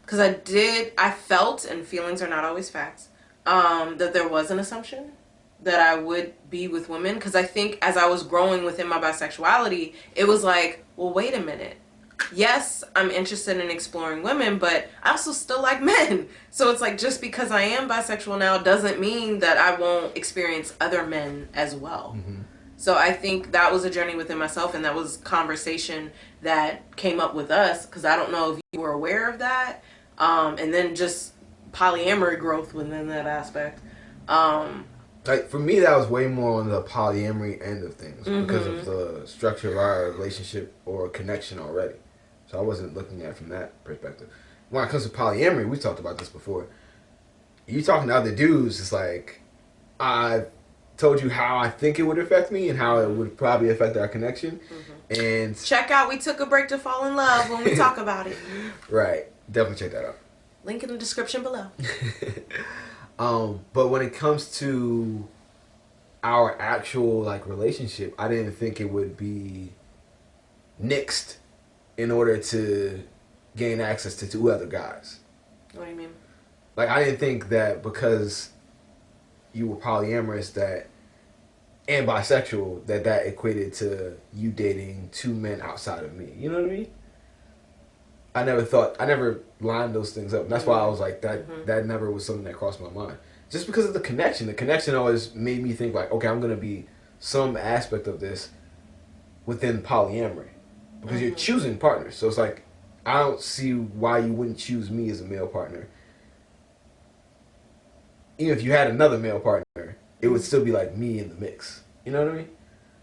Because I felt, and feelings are not always facts, that there was an assumption that I would be with women. Because I think as I was growing within my bisexuality, it was like, well, wait a minute. Yes, I'm interested in exploring women, but I also still like men. So it's like, just because I am bisexual now doesn't mean that I won't experience other men as well. So I think that was a journey within myself, and that was conversation that came up with us, because I don't know if you were aware of that. And then just polyamory growth within that aspect.
Like for me, that was way more on the polyamory end of things because of the structure of our relationship or connection already. So I wasn't looking at it from that perspective. When it comes to polyamory, we talked about this before. You talking to other dudes, it's like I told you how I think it would affect me and how it would probably affect our connection. And
check out We Took a Break to Fall in Love when we talk about it.
Right. Definitely check that out.
Link in the description below.
But when it comes to our actual like relationship, I didn't think it would be nixed in order to gain access to two other guys.
What do you mean?
Like I didn't think that because you were polyamorous and bisexual that equated to you dating two men outside of me. You know what I mean? I never lined those things up. And that's why I was like, that never was something that crossed my mind. Just because of the connection. The connection always made me think like, okay, I'm going to be some aspect of this within polyamory. Because you're choosing partners. So it's like, I don't see why you wouldn't choose me as a male partner. Even if you had another male partner, it would still be like me in the mix. You know what I mean?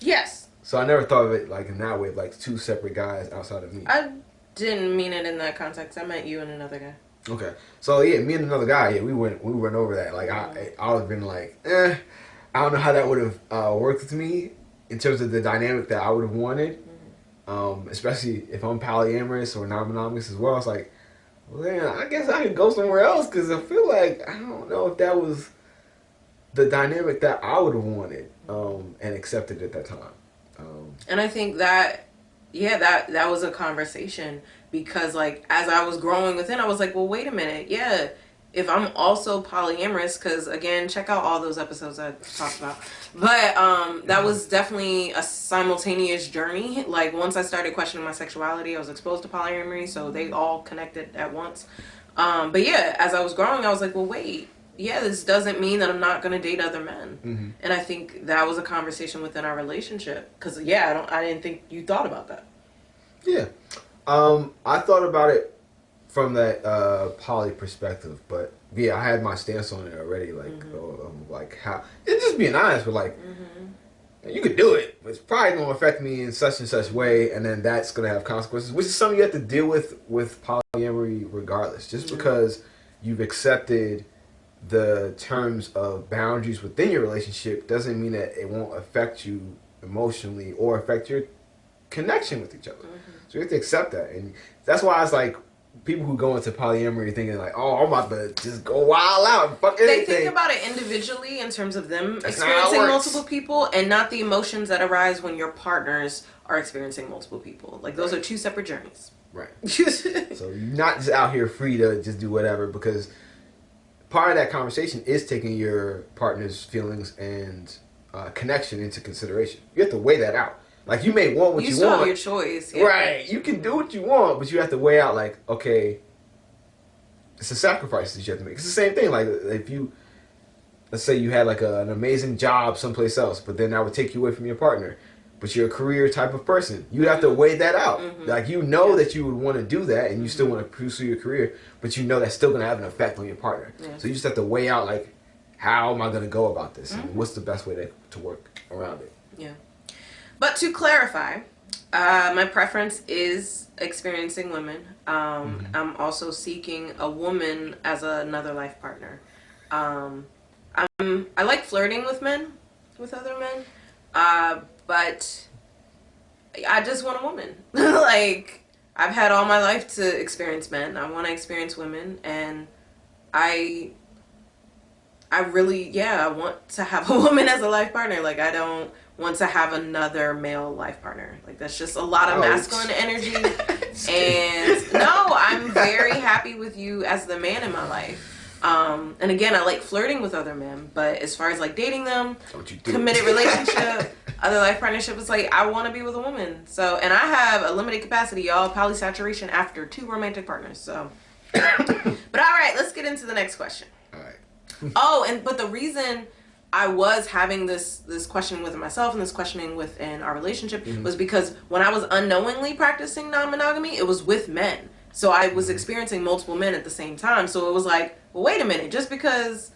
Yes.
So I never thought of it like in that way, like two separate guys outside of me.
I didn't mean it in that context. I meant you and another guy.
Okay. So yeah, me and another guy, yeah, we went over that. Like I would have been like, I don't know how that would have worked with me in terms of the dynamic that I would have wanted. Especially if I'm polyamorous or non-monogamous as well. It's like, well, then I guess I could go somewhere else because I feel like I don't know if that was the dynamic that I would have wanted and accepted at that time.
And I think that, yeah, that was a conversation because, like, as I was growing within, I was like, well, wait a minute. Yeah, if I'm also polyamorous, because, again, check out all those episodes I talked about. But that was definitely a simultaneous journey. Like, once I started questioning my sexuality, I was exposed to polyamory, so they all connected at once. But, yeah, as I was growing, I was like, well, wait. Yeah, this doesn't mean that I'm not going to date other men. And I think that was a conversation within our relationship. Because, yeah, I didn't think you thought about that.
Yeah. I thought about it from that poly perspective, but yeah, I had my stance on it already. Like how it's just being honest, but like you could do it, but it's probably gonna affect me in such and such way, and then that's gonna have consequences, which is something you have to deal with polyamory regardless. Just because you've accepted the terms of boundaries within your relationship doesn't mean that it won't affect you emotionally or affect your connection with each other. So you have to accept that, and that's why I was like, people who go into polyamory thinking like, oh, I'm about to just go wild out and fuck anything.
They think about it individually in terms of them
That's not how it
experiencing
works.
multiple people, and not the emotions that arise when your partners are experiencing multiple people. Like, those are two separate journeys.
Right. So you're not just out here free to just do whatever, because part of that conversation is taking your partner's feelings and connection into consideration. You have to weigh that out. Like, you may want what you
still
want.
have your choice. Yeah.
Right. You can do what you want, but you have to weigh out, like, okay, it's a sacrifice that you have to make. It's the same thing. Like, if you, let's say you had like an amazing job someplace else, but then that would take you away from your partner. But you're a career type of person. You'd have to weigh that out. Like, you know that you would want to do that, and you still want to pursue your career, but you know that's still going to have an effect on your partner. So you just have to weigh out, like, how am I going to go about this? And what's the best way to work around it?
Yeah. But to clarify, my preference is experiencing women. I'm also seeking a woman as another life partner. I like flirting with men, with other men. But I just want a woman. Like, I've had all my life to experience men. I want to experience women, and I really, I want to have a woman as a life partner. Like, I don't want to have another male life partner. Like, that's just a lot of masculine energy. And no, I'm very happy with you as the man in my life. And again, I like flirting with other men, but as far as like dating them, committed relationship, other life partnership, it's like, I want to be with a woman. So, and I have a limited capacity, y'all, polysaturation after 2 romantic partners. So, but all right, let's get into the next question.
All right.
But the reason I was having this questioning within myself and this questioning within our relationship was because when I was unknowingly practicing non-monogamy, it was with men. So I was experiencing multiple men at the same time. So it was like, well, wait a minute, just because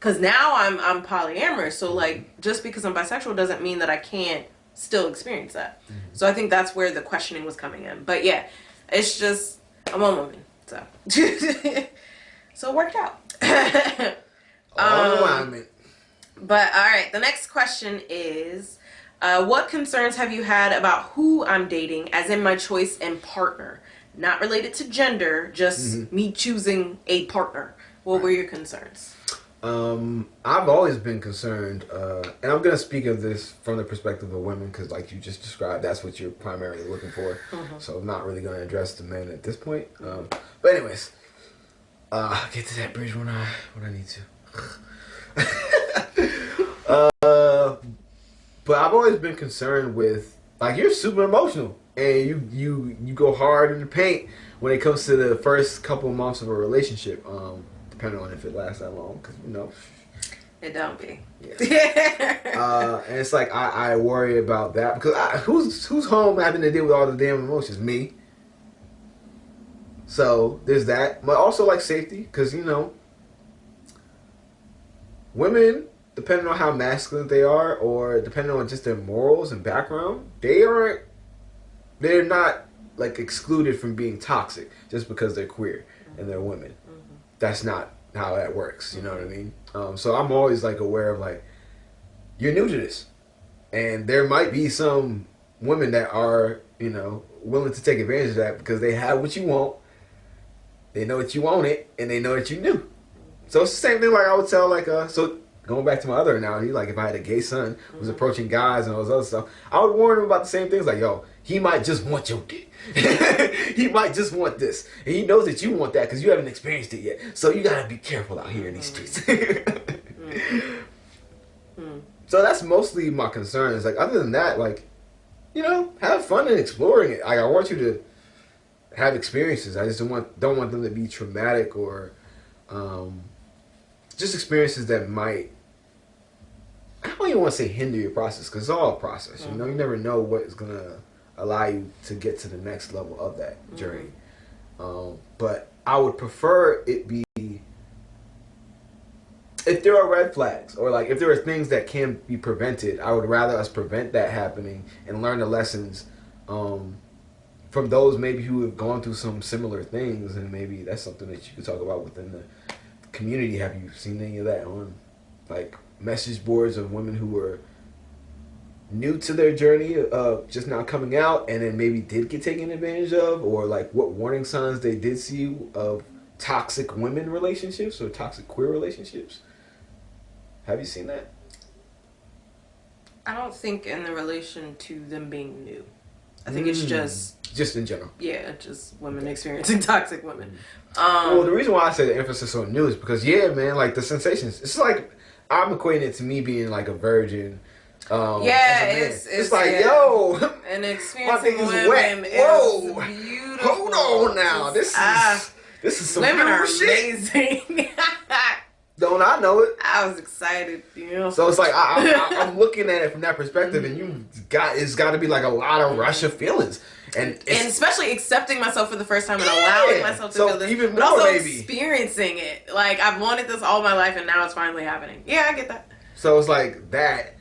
now I'm polyamorous. So like, just because I'm bisexual doesn't mean that I can't still experience that. So I think that's where the questioning was coming in. But yeah, it's just, I'm a woman. So, so it worked out.
Alignment.
But all right, the next question is, what concerns have you had about who I'm dating, as in my choice and partner? Not related to gender, just me choosing a partner. What were your concerns?
I've always been concerned, and I'm going to speak of this from the perspective of women, because like you just described, that's what you're primarily looking for. So I'm not really going to address the men at this point. But anyways, I'll get to that bridge when I need to. But I've always been concerned with, like, you're super emotional, and you go hard in the paint when it comes to the first couple of months of a relationship, depending on if it lasts that long, because
it don't be.
Yeah. And it's like I worry about that, because who's home having to deal with all the damn emotions? Me. So there's that, but also like safety, because women, depending on how masculine they are, or depending on just their morals and background, they're not like excluded from being toxic just because they're queer and they're women. That's not how that works. You know what I mean? So I'm always like aware of, like, you're new to this, and there might be some women that are willing to take advantage of that because they have what you want, they know that you want it, and they know that you knew. So it's the same thing. Like, I would tell, like, so going back to my other analogy, like if I had a gay son who was approaching guys and all this other stuff, I would warn him about the same things. Like, yo, he might just want your dick. He might just want this. And he knows that you want that because you haven't experienced it yet. So you got to be careful out here in these streets. So that's mostly my concern. Is like, other than that, like, have fun in exploring it. Like, I want you to have experiences. I just don't want them to be traumatic or just experiences that might, I don't even want to say hinder your process, because it's all a process. You never know what is going to allow you to get to the next level of that journey. But I would prefer it be, if there are red flags, or like if there are things that can be prevented, I would rather us prevent that happening and learn the lessons from those maybe who have gone through some similar things, and maybe that's something that you could talk about within the community. Have you seen any of that on, like, message boards of women who were new to their journey of just now coming out, and then maybe did get taken advantage of, or like what warning signs they did see of toxic women relationships or toxic queer relationships? Have you seen that?
I don't think in the relation to them being new. I think it's just
in general.
Yeah, just women experiencing toxic women.
Well, the reason why I say the emphasis on new is because man, like the sensations. It's like I'm equating it to me being like a virgin.
It's
like yo,
and experiencing women
wet. Whoa,
is beautiful.
Hold on now, this is some
women are
shit.
Amazing.
Don't I know it?
I was excited,
So it's like I'm looking at it from that perspective, and it's got to be like a lot of rush of feelings, and
especially accepting myself for the first time and allowing myself to feel this,
even more,
but also
maybe
experiencing it. Like I've wanted this all my life, and now it's finally happening. Yeah, I get that.
So it's like that.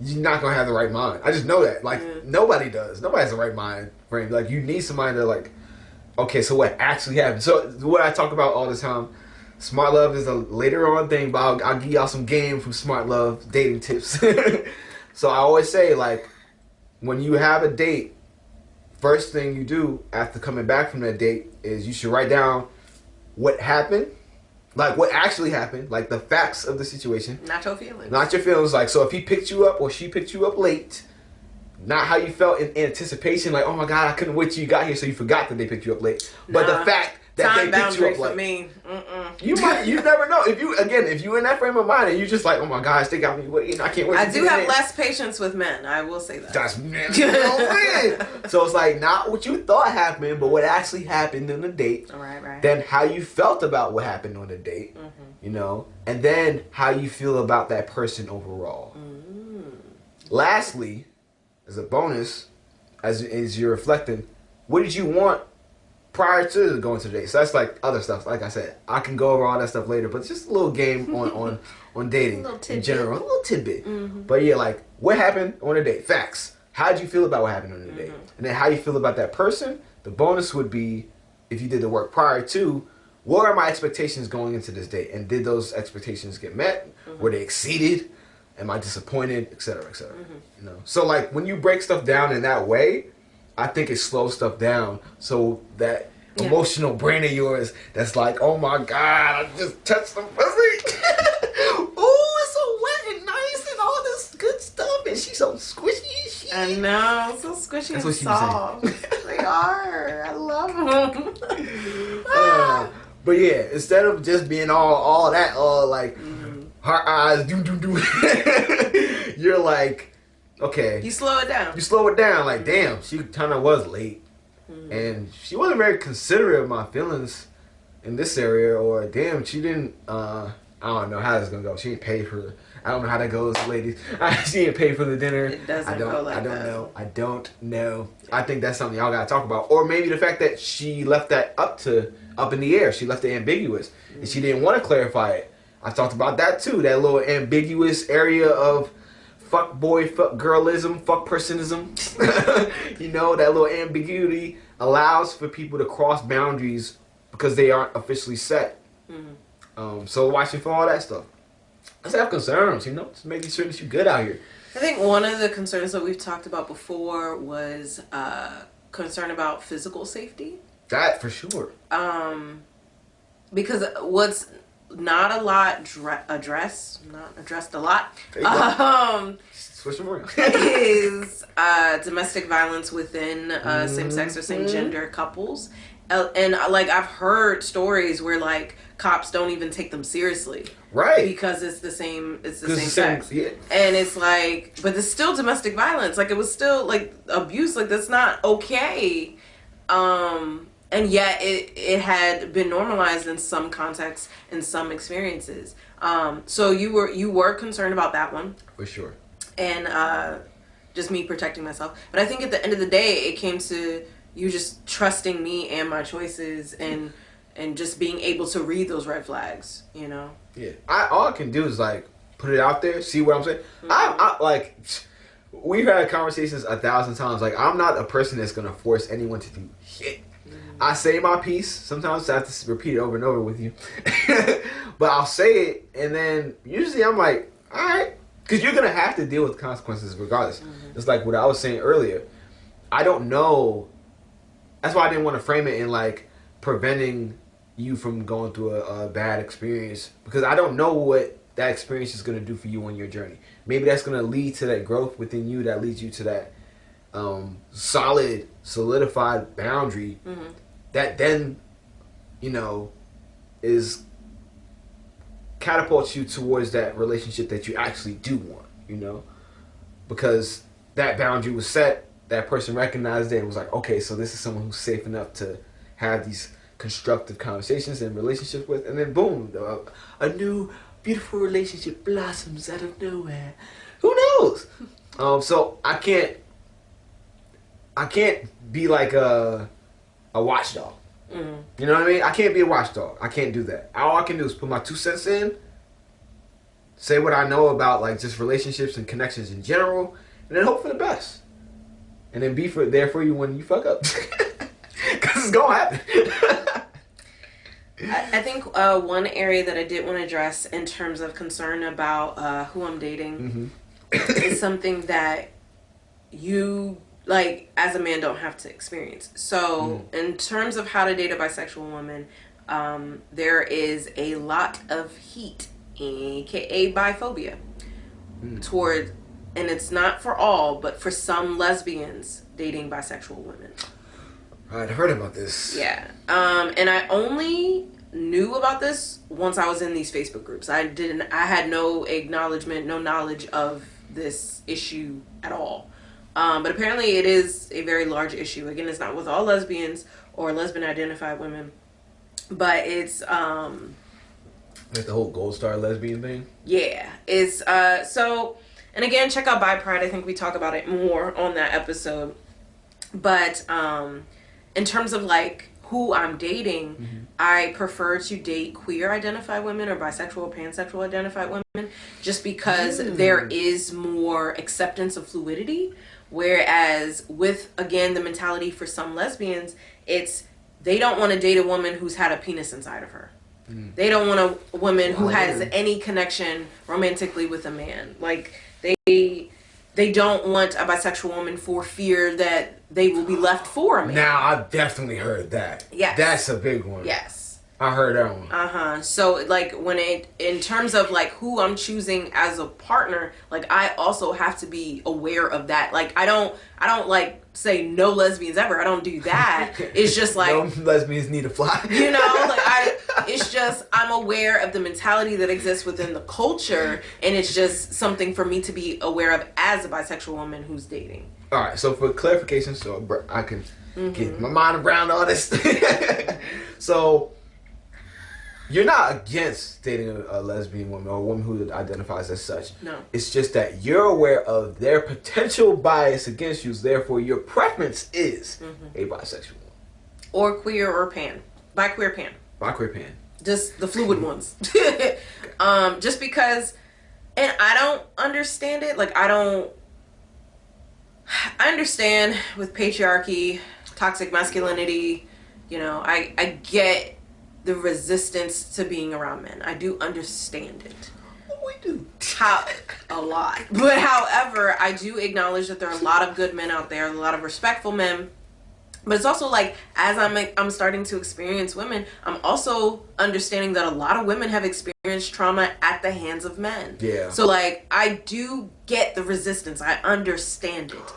You're not gonna have the right mind. I just know that. Like nobody does. Nobody has the right mind frame. Like you need somebody to like. Okay, so what actually happened? So what I talk about all the time. Smart love is a later on thing, but I'll give y'all some game from Smart Love dating tips. So I always say, like, when you have a date, first thing you do after coming back from that date is you should write down what happened, like what actually happened, like the facts of the situation.
Not your feelings.
Not your feelings. Like, so if he picked you up or she picked you up late, not how you felt in anticipation, like, oh my God, I couldn't wait till you got here, so you forgot that they picked you up late. But the fact that
time
they picked you up
for
late.
me.
You never know. If you in that frame of mind and you just like, oh my gosh, they got me waiting, I can't wait.
I do have less patience with men. I will say that.
That's man. So it's like not what you thought happened, but what actually happened on the date.
Right.
Then how you felt about what happened on the date, you know, and then how you feel about that person overall. Lastly, as a bonus, as you're reflecting, what did you want prior to going to the date? So that's like other stuff. Like I said, I can go over all that stuff later, but it's just a little game on dating in general. A little tidbit. But yeah, like what happened on a date? Facts. How did you feel about what happened on the date? And then how you feel about that person? The bonus would be if you did the work prior to, what are my expectations going into this date? And did those expectations get met? Were they exceeded? Am I disappointed? Et cetera, et cetera. You know? So like when you break stuff down in that way, I think it slows stuff down so that emotional brain of yours that's like, oh my God, I just touched some pussy. Oh, it's so wet and nice and all this good stuff, and she's so squishy and shit.
I know, so squishy and soft. They are. I love them.
But yeah, instead of just being all that, like her eyes do, you're like, okay.
You slow it down.
You slow it down. Like, damn, she kind of was late. And she wasn't very considerate of my feelings in this area. Or, damn, she didn't, I don't know how this is going to go. She didn't pay for, I don't know how that goes, ladies. She didn't pay for the dinner.
It doesn't go like that.
I don't know. I think that's something y'all got to talk about. Or maybe the fact that she left that up in the air. She left it ambiguous. And she didn't want to clarify it. I talked about that too. That little ambiguous area of fuck boy, fuck girlism, fuck personism. You know, that little ambiguity allows for people to cross boundaries because they aren't officially set. So watching for all that stuff. Let's have concerns, you know, just making sure that you're good out here.
I think one of the concerns that we've talked about before was concern about physical safety.
That for sure.
Because what's not a lot addressed a lot,
switch them around.
is domestic violence within same-sex or same-gender couples. And like I've heard stories where like cops don't even take them seriously,
right?
Because it's the same sex,
yeah.
And it's like, but it's still domestic violence. Like it was still like abuse. Like that's not okay. And yet it had been normalized in some contexts, in some experiences. So you were concerned about that one
for sure,
and just me protecting myself. But I think at the end of the day, it came to you just trusting me and my choices, and just being able to read those red flags. You know. Yeah.
All I can do is like put it out there, see what I'm saying. I like. We've had conversations 1,000 times. Like I'm not a person that's gonna force anyone to do shit. I say my piece. Sometimes I have to repeat it over and over with you. But I'll say it, and then usually I'm like, all right, because you're gonna have to deal with consequences regardless. It's like what I was saying earlier. I don't know. That's why I didn't want to frame it in like preventing you from going through a bad experience, because I don't know what that experience is going to do for you on your journey. Maybe that's going to lead to that growth within you that leads you to that solidified boundary that then, you know, is catapults you towards that relationship that you actually do want, you know, because that boundary was set, that person recognized it and was like, okay, so this is someone who's safe enough to have these constructive conversations and relationships with, and then boom, a new beautiful relationship blossoms out of nowhere. Who knows? So I can't be like a watchdog. You know what I mean? I can't be a watchdog. I can't do that. All I can do is put my 2 cents in, say what I know about like just relationships and connections in general, and then hope for the best. And then be there for you when you fuck up. Because it's gonna happen.
I think one area that I did want to address in terms of concern about who I'm dating is something that you, like, as a man don't have to experience. So in terms of how to date a bisexual woman, there is a lot of heat, aka biphobia, toward, and it's not for all, but for some lesbians dating bisexual women.
I'd heard about this.
Yeah. And I only knew about this once I was in these Facebook groups. I had no acknowledgement, no knowledge of this issue at all. But apparently it is a very large issue. Again, it's not with all lesbians or lesbian identified women, but it's
like the whole gold star lesbian thing.
Yeah. It's so, and again, check out Bi Pride. I think we talk about it more on that episode. But in terms of like who I'm dating, I prefer to date queer identified women or bisexual or pansexual identified women, just because there is more acceptance of fluidity. Whereas with, again, the mentality for some lesbians, it's they don't want to date a woman who's had a penis inside of her. They don't want a woman who has any connection romantically with a man. Like they don't want a bisexual woman for fear that they will be left for a man.
Now, I've definitely heard that.
Yes.
That's a big one.
Yes.
I heard that one.
So, like, in terms of, like, who I'm choosing as a partner, like, I also have to be aware of that. Like, I don't, like, say no lesbians ever. I don't do that. It's just, like...
no lesbians need to fly.
You know, like, it's just, I'm aware of the mentality that exists within the culture, and it's just something for me to be aware of as a bisexual woman who's dating.
All right, so for clarification, so I can get my mind around all this. So... you're not against dating a lesbian woman or a woman who identifies as such. No. It's just that you're aware of their potential bias against you, therefore your preference is a bisexual woman.
Or queer or pan. Bi-queer pan.
Bi-queer pan.
Just the fluid ones. Just because, and I don't understand it. Like, I understand with patriarchy, toxic masculinity, you know, I get the resistance to being around men. I do understand it.
We do.
A lot. But however, I do acknowledge that there are a lot of good men out there, a lot of respectful men. But it's also like, as I'm starting to experience women, I'm also understanding that a lot of women have experienced trauma at the hands of men. Yeah. So like, I do get the resistance. I understand it.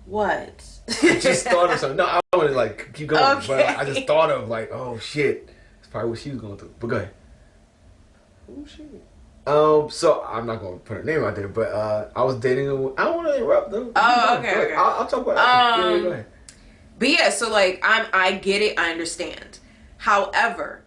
What?
I just thought of something. No, I want to like keep going, okay. But I just thought of like, oh shit, that's probably what she was going through. But go ahead. Oh shit. So I'm not going to put her name out there, but I was dating a. I don't want to interrupt though.
Oh, okay.
I'll talk about it. Go ahead.
But yeah, so like I get it, I understand. However,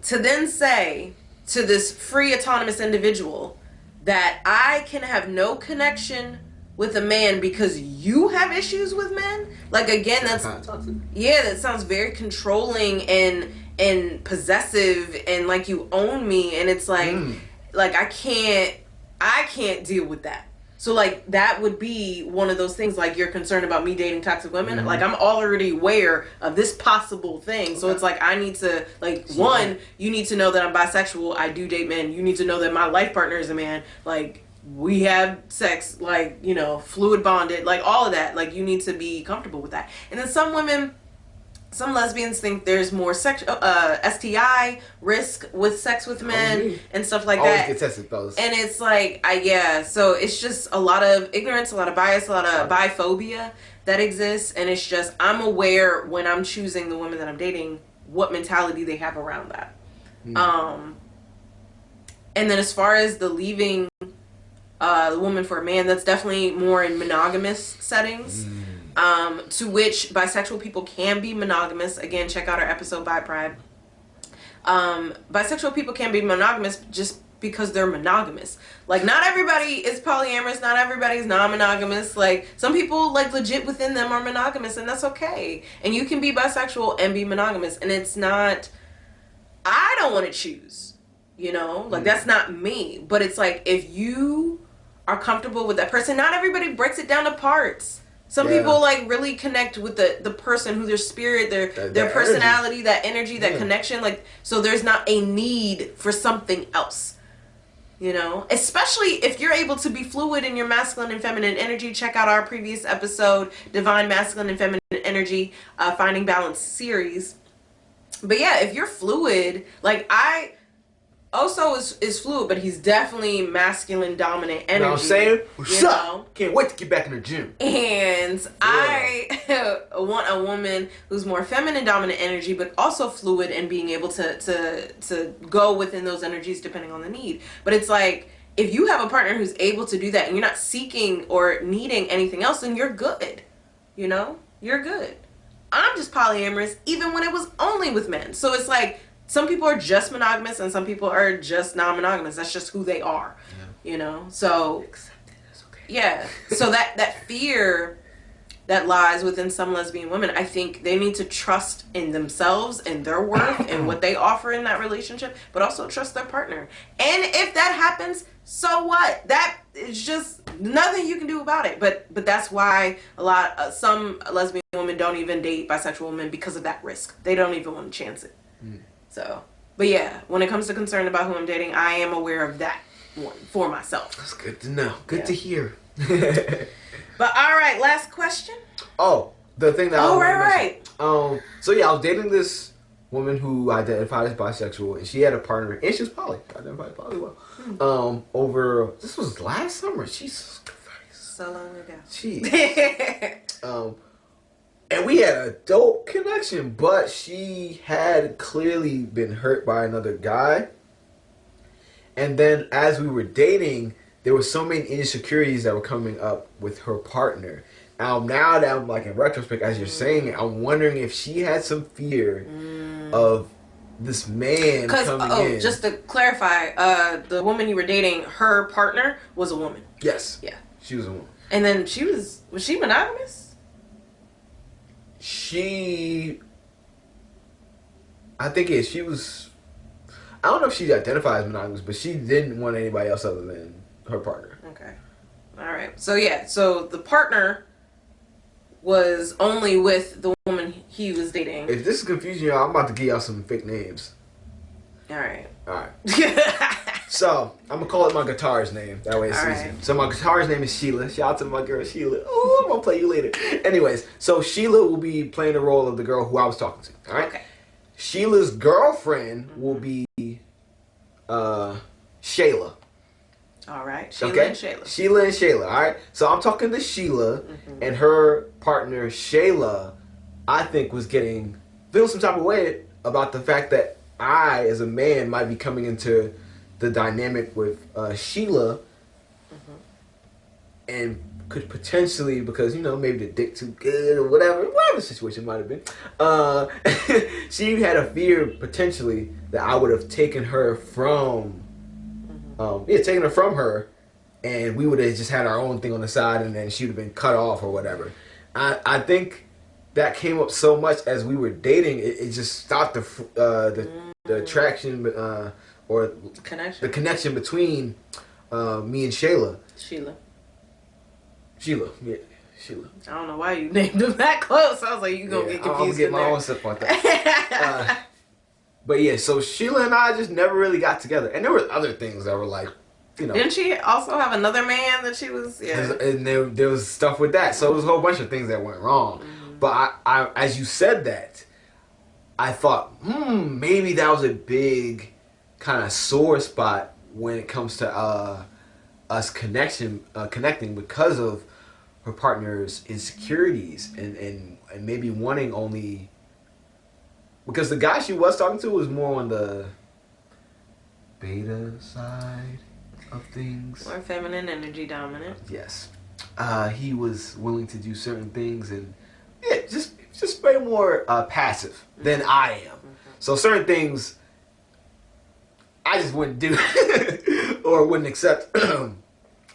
to then say to this free autonomous individual that I can have no connection with a man because you have issues with men, like, again, that's that sounds very controlling and possessive and like you own me, and it's like like I can't deal with that. So like that would be one of those things, like, you're concerned about me dating toxic women. Like, I'm already aware of this possible thing. So it's like, I need to, like, one, you need to know that I'm bisexual. I do date men. You need to know that my life partner is a man. Like, we have sex, like, you know, fluid bonded, like all of that. Like, you need to be comfortable with that. And then some women, some lesbians think there's more STI risk with sex with men and stuff like
Always
that.
get tested, fellas.
And it's like, so it's just a lot of ignorance, a lot of bias, a lot of biphobia that exists. And it's just, I'm aware when I'm choosing the women that I'm dating, what mentality they have around that. And then as far as the leaving the woman for a man, that's definitely more in monogamous settings. To which bisexual people can be monogamous. Again, check out our episode by Pride. Bisexual people can be monogamous just because they're monogamous. Like, not everybody is polyamorous, not everybody's non-monogamous. Like, some people, like, legit within them are monogamous, and that's okay. And you can be bisexual and be monogamous, and it's not, I don't want to choose, you know? Like, that's not me. But it's like, if you are comfortable with that person, not everybody breaks it down to parts. Some people like really connect with the person, who their spirit, their personality, energy. That energy, that connection. Like, so there's not a need for something else, you know. Especially if you're able to be fluid in your masculine and feminine energy. Check out our previous episode, Divine Masculine and Feminine Energy, Finding Balance series. But yeah, if you're fluid, like Oso is fluid, but he's definitely masculine dominant energy. You know what I'm saying?
What's up? Can't wait to get back in the gym.
And I want a woman who's more feminine dominant energy, but also fluid and being able to go within those energies depending on the need. But it's like, if you have a partner who's able to do that and you're not seeking or needing anything else, then you're good. You know? You're good. I'm just polyamorous even when it was only with men. So it's like, some people are just monogamous and some people are just non-monogamous. That's just who they are, you know? So, yeah. So that fear that lies within some lesbian women, I think they need to trust in themselves and their worth and what they offer in that relationship, but also trust their partner. And if that happens, so what? That is just nothing you can do about it. But that's why some lesbian women don't even date bisexual women, because of that risk. They don't even want to chance it. So, but yeah, when it comes to concern about who I'm dating, I am aware of that one for myself.
That's good to know. Good to hear.
But all right, last question.
Oh, the thing that
right.
So yeah, I was dating this woman who identified as bisexual, and she had a partner, and she was poly. Identified poly well. This was last summer. Jesus Christ.
So long ago.
Jeez. And we had a dope connection, but she had clearly been hurt by another guy. And then as we were dating, there were so many insecurities that were coming up with her partner. Now that I'm like, in retrospect, as you're saying it, I'm wondering if she had some fear of this man coming in.
Just to clarify, the woman you were dating, her partner was a woman.
Yes.
Yeah.
She was a woman.
And then was she monogamous?
I think she was, I don't know if she identified as monogamous, but she didn't want anybody else other than her partner.
Okay. All right. So yeah, so the partner was only with the woman he was dating.
If this is confusing y'all, I'm about to give y'all some fake names.
All right.
So, I'm going to call it my guitar's name. That way it's easy. Right. So, my guitar's name is Sheila. Shout out to my girl, Sheila. Oh, I'm going to play you later. Anyways, so Sheila will be playing the role of the girl who I was talking to. All right? Okay. Sheila's girlfriend will be Shayla.
All right. Sheila and Shayla.
Sheila and Shayla. All right? So, I'm talking to Sheila, and her partner, Shayla, I think was feeling some type of way about the fact that I, as a man, might be coming into the dynamic with Sheila, and could potentially, because, you know, maybe the dick too good or whatever the situation might have been, she had a fear potentially that I would have taken her from, taken her from her, and we would have just had our own thing on the side, and then she would have been cut off or whatever. I think that came up so much as we were dating, it just stopped the attraction, or the connection between me and Shayla.
Sheila.
Yeah, Sheila.
I don't know why you named them that close. I was like, you gonna get confused.
I'm gonna get my own stuff on that. But yeah, so Sheila and I just never really got together, and there were other things that were like you know.
Didn't she also have another man that she was? Yeah.
And there was stuff with that. So it was a whole bunch of things that went wrong.
Mm-hmm.
But I as you said that, I thought, maybe that was a big kind of sore spot when it comes to us connecting because of her partner's insecurities and maybe wanting only because the guy she was talking to was more on the beta side of things.
More feminine energy dominant.
Yes. He was willing to do certain things and yeah, just way more passive than I am. So certain things I just wouldn't do or wouldn't accept. And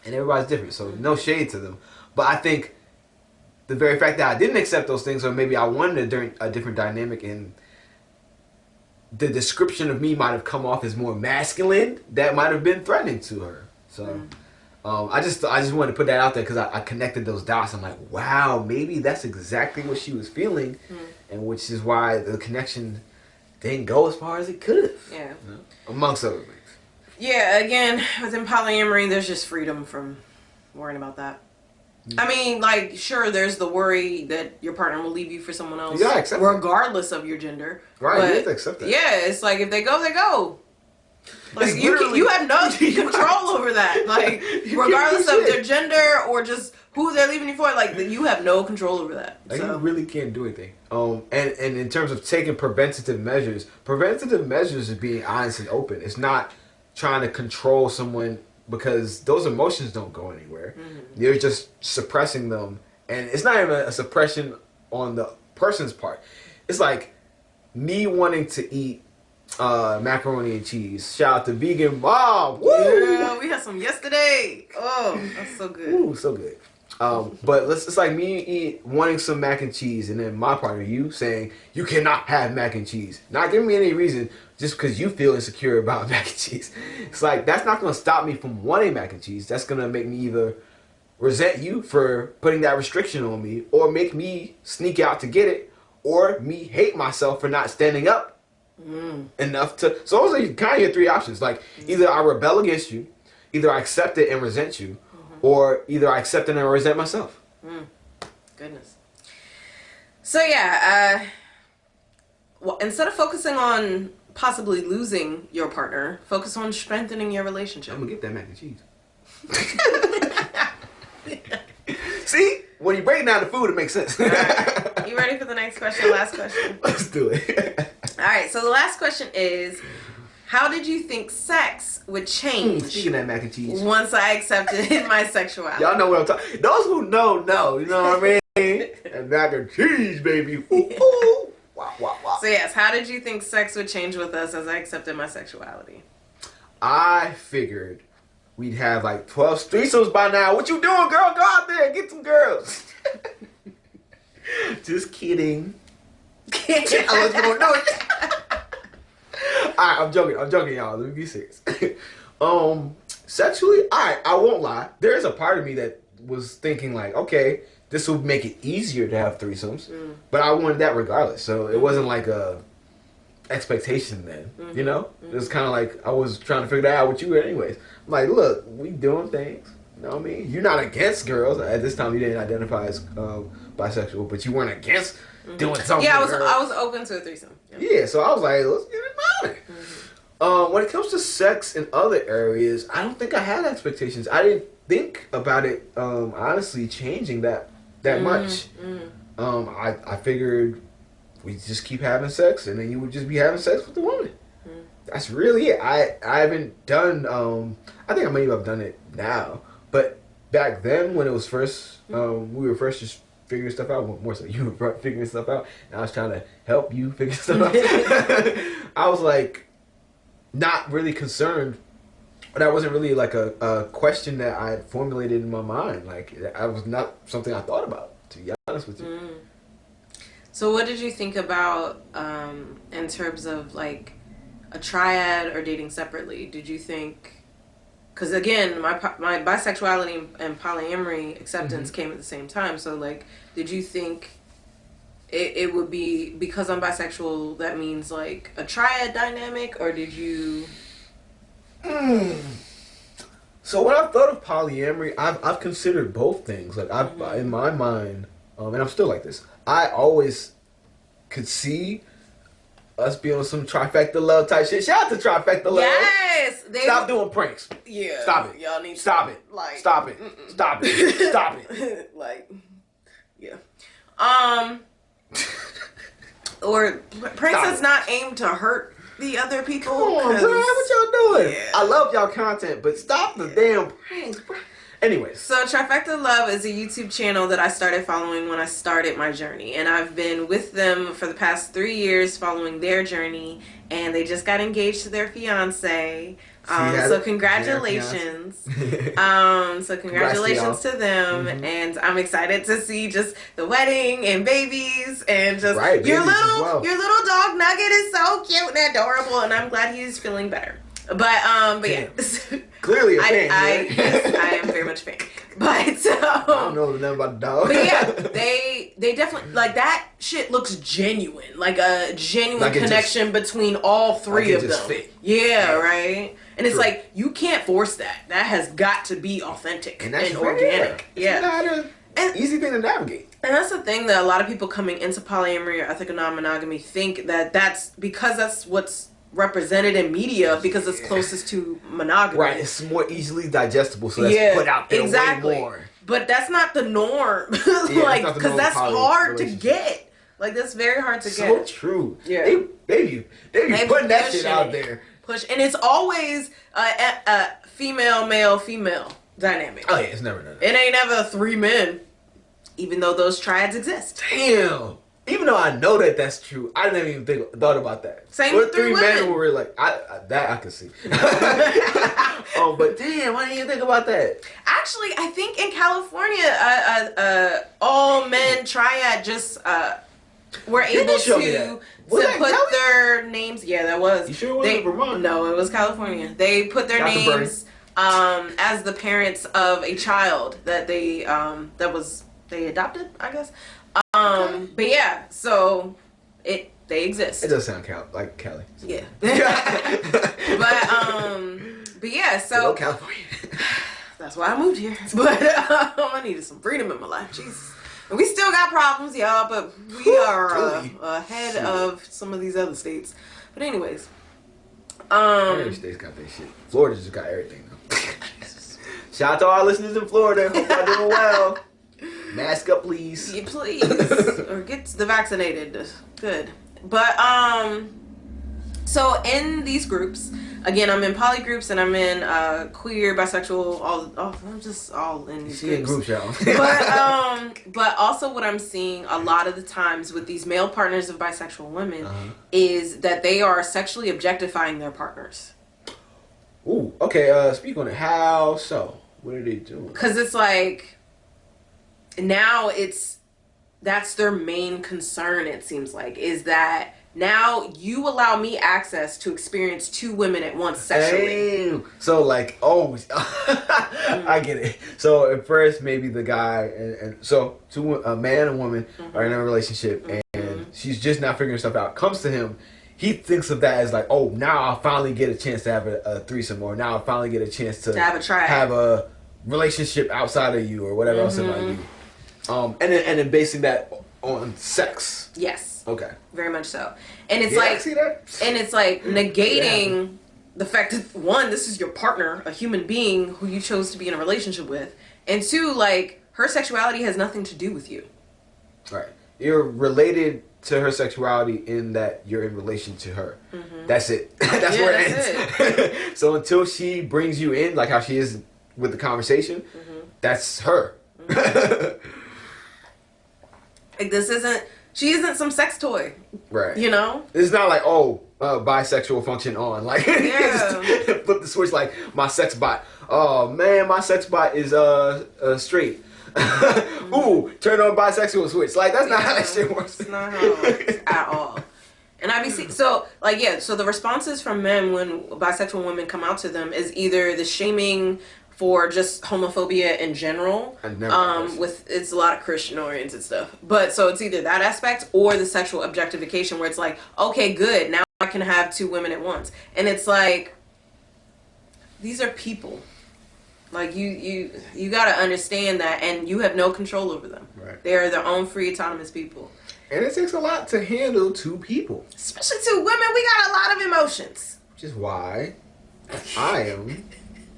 everybody's different, so no shade to them. But I think the very fact that I didn't accept those things, or maybe I wanted a different dynamic, and the description of me might have come off as more masculine, that might have been threatening to her. So I just wanted to put that out there because I connected those dots. I'm like, wow, maybe that's exactly what she was feeling, and which is why the connection didn't go as far as it could have.
Yeah.
You know? Amongst other things.
Yeah, again, within polyamory, there's just freedom from worrying about that. I mean, like, sure, there's the worry that your partner will leave you for someone else,
Yeah, accept
regardless of your gender.
Right,
but
you have to accept that.
Yeah, it's like if they go, they go. Like
It's
you have no control over that. Like regardless of their gender or just who they're leaving you for, like you have no control over that.
Like,
so.
you really can't do anything. And in terms of taking preventative measures is being honest and open. It's not trying to control someone because those emotions don't go anywhere. Mm-hmm. You're just suppressing them, and it's not even a suppression on the person's part. It's like me wanting to eat macaroni and cheese. Shout out to Vegan Mom. Woo!
Yeah, we had some yesterday. Oh, that's so good.
Ooh, so good. But it's like me wanting some mac and cheese, and then my partner, you, saying you cannot have mac and cheese. Not giving me any reason, just because you feel insecure about mac and cheese. It's like that's not going to stop me from wanting mac and cheese. That's going to make me either resent you for putting that restriction on me, or make me sneak out to get it, or me hate myself for not standing up enough to. So those are kind of your three options. Like either I rebel against you, either I accept it and resent you, or either I accept it and resent myself.
Goodness. So yeah, well, instead of focusing on possibly losing your partner, focus on strengthening your relationship.
I'm gonna get that mac and cheese. See, when you break down the food, it makes sense.
All right. You ready for the next question? Last question.
Let's do it.
All right. So the last question is, how did you think sex would change?
Speaking of that mac and cheese,
once I accepted my sexuality.
Y'all know what I'm talking. Those who know. You know what I mean? And mac and cheese, baby. Ooh, ooh. Wow, wow, wow.
So yes, how did you think sex would change with us as I accepted my sexuality?
I figured we'd have like 12 threesomes by now. What you doing, girl? Go out there and get some girls. Just kidding. I was gonna do it. Alright, I'm joking, y'all. Let me be serious. Sexually, alright, I won't lie. There's a part of me that was thinking like, okay, this will make it easier to have threesomes, but I wanted that regardless. So it wasn't like a expectation then, you know? It was kind of like I was trying to figure that out with you anyways. I'm like, look, we doing things. You know what I mean? You're not against girls. At this time, you didn't identify as bisexual, but you weren't against doing something.
Yeah, I was open to a threesome.
Yeah, so I was like, let's get it on. When it comes to sex in other areas, I don't think I had expectations. I didn't think about it, honestly, changing that much. I figured we'd just keep having sex, and then you would just be having sex with the woman. That's really it. I haven't done, I think I may have done it now, but back then when it was first, we were first just figuring stuff out. More so, you were figuring stuff out, and I was trying to help you figure stuff out. I was like, not really concerned. That wasn't really like a question that I had formulated in my mind. Like, I was not something I thought about, to be honest with you.
So what did you think about in terms of like a triad or dating separately? Did you think, because again, my bisexuality and polyamory acceptance came at the same time. So like, did you think it would be, because I'm bisexual, that means like a triad dynamic, or did you?
So when I've thought of polyamory, I've considered both things. Like I've in my mind, and I'm still like this. I always could see us being on some trifecta love type shit. Shout out to trifecta love.
Yes,
Stop doing pranks.
Yeah,
stop it.
Y'all need
stop it.
Like
stop it. Stop it. Stop it.
Like, yeah. Or pranks that's not aimed to hurt the other people.
Come on, bro. What y'all doing?
Yeah.
I love y'all content, but stop the damn pranks, bro. Anyways.
So Trifecta Love is a YouTube channel that I started following when I started my journey. And I've been with them for the past 3 years following their journey. And they just got engaged to their fiance. So congratulations. So congratulations to them. And I'm excited to see just the wedding and babies and just your little dog Nugget is so cute and adorable, and I'm glad he's feeling better. But yeah.
Clearly a fan.
Yes, I am very much a fan. But
I don't know nothing about the dog.
But yeah, they definitely, like, that shit looks genuine. Like a genuine connection between all three of them. Yeah, right? And it's like, you can't force that. That has got to be authentic and organic.
It's not an easy thing to navigate.
And that's the thing that a lot of people coming into polyamory or ethical non-monogamy think that that's what's represented in media because it's closest to monogamy.
Right, it's more easily digestible, so that's put out there way more.
But that's not the norm. Like, because that's hard to get. Like, that's very hard to get.
So true. Yeah. They be putting that shit out there.
And it's always a female, male, female dynamic.
Oh yeah, it's never done.
It ain't ever 3 men, even though those triads exist.
Damn. Even though I know that that's true, I didn't even thought about that.
Same with 3
men who were like, that I could see. But damn, why didn't you think about that?
Actually, I think in California, all men triad just were able to put their names. Yeah, that was.
You sure it wasn't Vermont?
No, it was California. They put their names as the parents of a child that they they adopted, I guess. But yeah, so they exist.
It does sound like Cali.
Yeah. But yeah, so
hello, California.
That's why I moved here. But I needed some freedom in my life. Jesus. And we still got problems, y'all, but we are ahead of some of these other states. But anyways,
every state's got their shit. Florida just got everything though. Shout out to our listeners in Florida. Hope y'all doing well. Mask up, please.
Yeah, please. Or get the vaccinated. Good. But, so in these groups, again, I'm in poly groups and I'm in queer, bisexual, I'm just all in these groups.
Y'all.
But also what I'm seeing a lot of the times with these male partners of bisexual women is that they are sexually objectifying their partners.
Ooh, okay, speak on it. How so? What are they doing?
Because it's like, now that's their main concern, it seems like, is that now you allow me access to experience 2 women at once sexually.
Damn. So like, I get it. So at first maybe the guy and so a man and woman are in a relationship and she's just not figuring stuff out. Comes to him, he thinks of that as like, oh, now I'll finally get a chance to have a threesome, or now I'll finally get a chance to have a relationship outside of you, or whatever else it might be. And then basing that on sex.
Yes.
Okay.
Very much so. And it's I see that. And it's like negating the fact that, 1, this is your partner, a human being who you chose to be in a relationship with, and 2, like, her sexuality has nothing to do with you.
Right. You're related to her sexuality in that you're in relation to her. That's it. That's where it ends. So until she brings you in, like how she is with the conversation, that's her.
Like, she isn't some sex toy.
Right.
You know?
It's not like, bisexual function on. Like, flip the switch like my sex bot. Oh, man, my sex bot is straight. Ooh, turn on bisexual switch. Like, that's not how that shit works.
That's not how it works at all. And I be so the responses from men when bisexual women come out to them is either the shaming for just homophobia in general, it's a lot of Christian oriented stuff, but so it's either that aspect or the sexual objectification where it's like, okay, good, now I can have 2 women at once. And it's like, these are people. Like you got to understand that, and you have no control over them.
Right.
They are their own free autonomous people.
And it takes a lot to handle two people.
Especially two women, we got a lot of emotions.
Which is why I am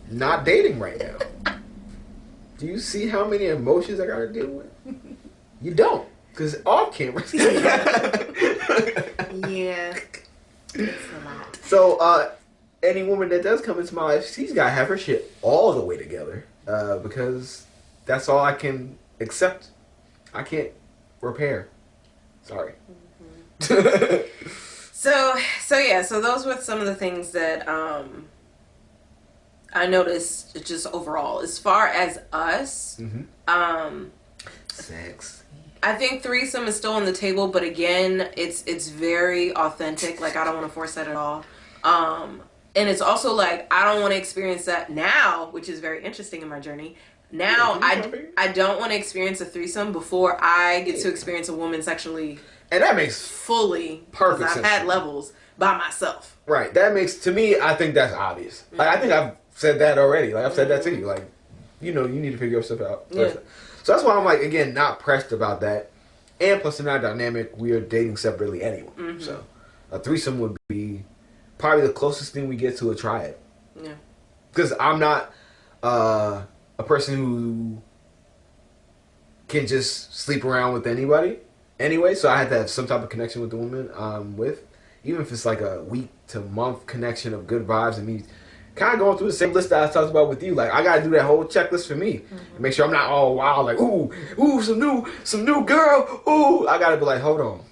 not dating right now. Do you see how many emotions I gotta deal with? You don't, because off camera.
Yeah, it's a lot.
So, any woman that does come into my life, she's gotta have her shit all the way together, because that's all I can accept. I can't repair. Sorry.
Mm-hmm. So those were some of the things that I noticed just overall. As far as us,
sex.
I think threesome is still on the table, but again, it's very authentic. Like, I don't want to force that at all. And it's also like, I don't want to experience that now, which is very interesting in my journey. Now, I don't want to experience a threesome before I get to experience a woman sexually.
And that makes
fully
perfect sense.
I've had levels by myself.
Right. That makes, to me, I think that's obvious. Like, I think I've said that already. Like, I've said that to you. Like, you know, you need to figure yourself out first. Yeah. So that's why I'm, like, again, not pressed about that. And plus, in our dynamic, we are dating separately anyway. Mm-hmm. So a threesome would be probably the closest thing we get to a triad. Yeah. Because I'm not a person who can just sleep around with anybody anyway. So I had to have some type of connection with the woman I'm with. Even if it's like a week to month connection of good vibes and me kind of going through the same list that I talked about with you. Like, I got to do that whole checklist for me. Mm-hmm. Make sure I'm not all wild, like, ooh, some new girl. Ooh, I got to be like, hold on.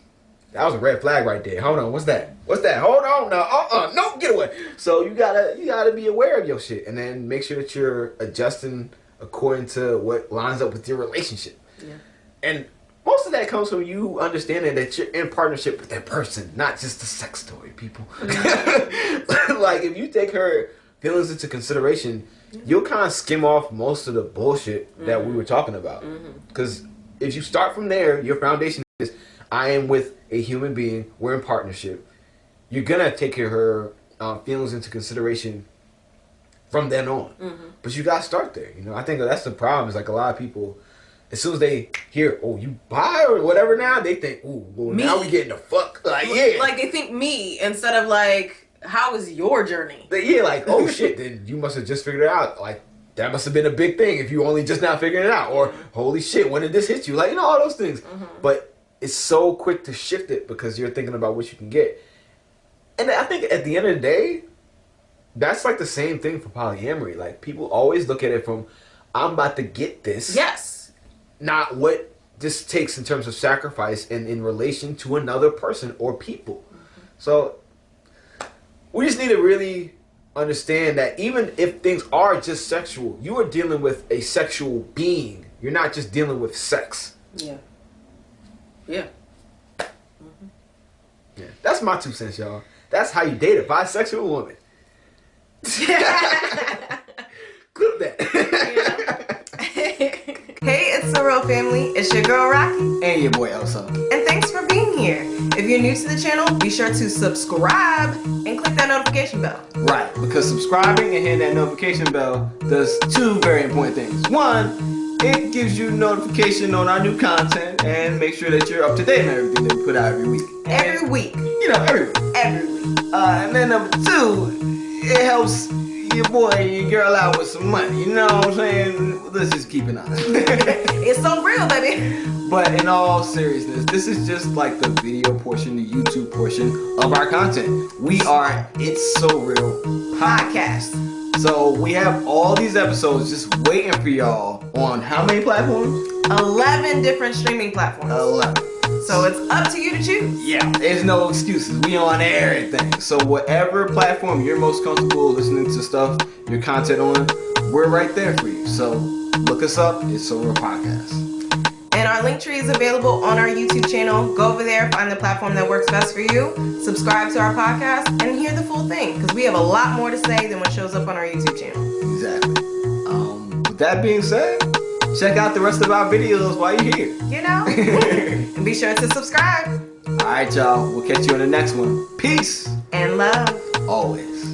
That was a red flag right there. Hold on, what's that? Hold on now. No, get away. So you gotta be aware of your shit, and then make sure that you're adjusting according to what lines up with your relationship. Yeah. And most of that comes from you understanding that you're in partnership with that person, not just a sex story, people. Mm-hmm. Like, if you take her feelings into consideration, you'll kind of skim off most of the bullshit that we were talking about. Because if you start from there, your foundation is, I am with a human being, we're in partnership. You're going to take her feelings into consideration from then on. Mm-hmm. But you got to start there. You know, I think that's the problem, is like a lot of people, as soon as they hear, oh, you bi or whatever now, they think, ooh, well, me? Now we getting the fuck. Like, yeah.
Like, they think me instead of like, how was your journey?
Yeah, like, oh shit, then you must have just figured it out. Like, that must have been a big thing if you only just now figuring it out. Or, holy shit, when did this hit you? Like, you know, all those things. Mm-hmm. But it's so quick to shift it because you're thinking about what you can get. And I think at the end of the day, that's like the same thing for polyamory. Like, people always look at it from, I'm about to get this.
Yes.
Not what this takes in terms of sacrifice and in relation to another person or people. Mm-hmm. So we just need to really understand that even if things are just sexual, you are dealing with a sexual being. You're not just dealing with sex. Yeah. Yeah. Mm-hmm. Yeah. That's my 2 cents, y'all. That's how you date a bisexual woman. Clip that.
Hey, it's the Real Family. It's your girl Rocqi.
And your boy Elsa.
And thanks for being here. If you're new to the channel, be sure to subscribe and click that notification bell.
Right, because subscribing and hitting that notification bell does 2 very important things. 1, it gives you notification on our new content and make sure that you're up to date on everything that we put out every week.
Every week.
You know, every week.
Every week.
And then number 2, it helps your boy and your girl out with some money. You know what I'm saying? Let's just keep it honest.
It's so real, baby.
But in all seriousness, this is just like the video portion, the YouTube portion of our content. We are It's So Real podcast. So we have all these episodes just waiting for y'all on how many platforms?
11 different streaming platforms.
11.
So it's up to you to choose.
Yeah, there's no excuses. We on everything. So whatever platform you're most comfortable listening to stuff, your content on, we're right there for you. So look us up. It's So Real Podcast.
And our link tree is available on our YouTube channel. Go over there, find the platform that works best for you, subscribe to our podcast, and hear the full thing. Because we have a lot more to say than what shows up on our YouTube channel.
Exactly. With that being said, check out the rest of our videos while you're here.
You know? And be sure to subscribe.
Alright, y'all. We'll catch you on the next one. Peace.
And love.
Always.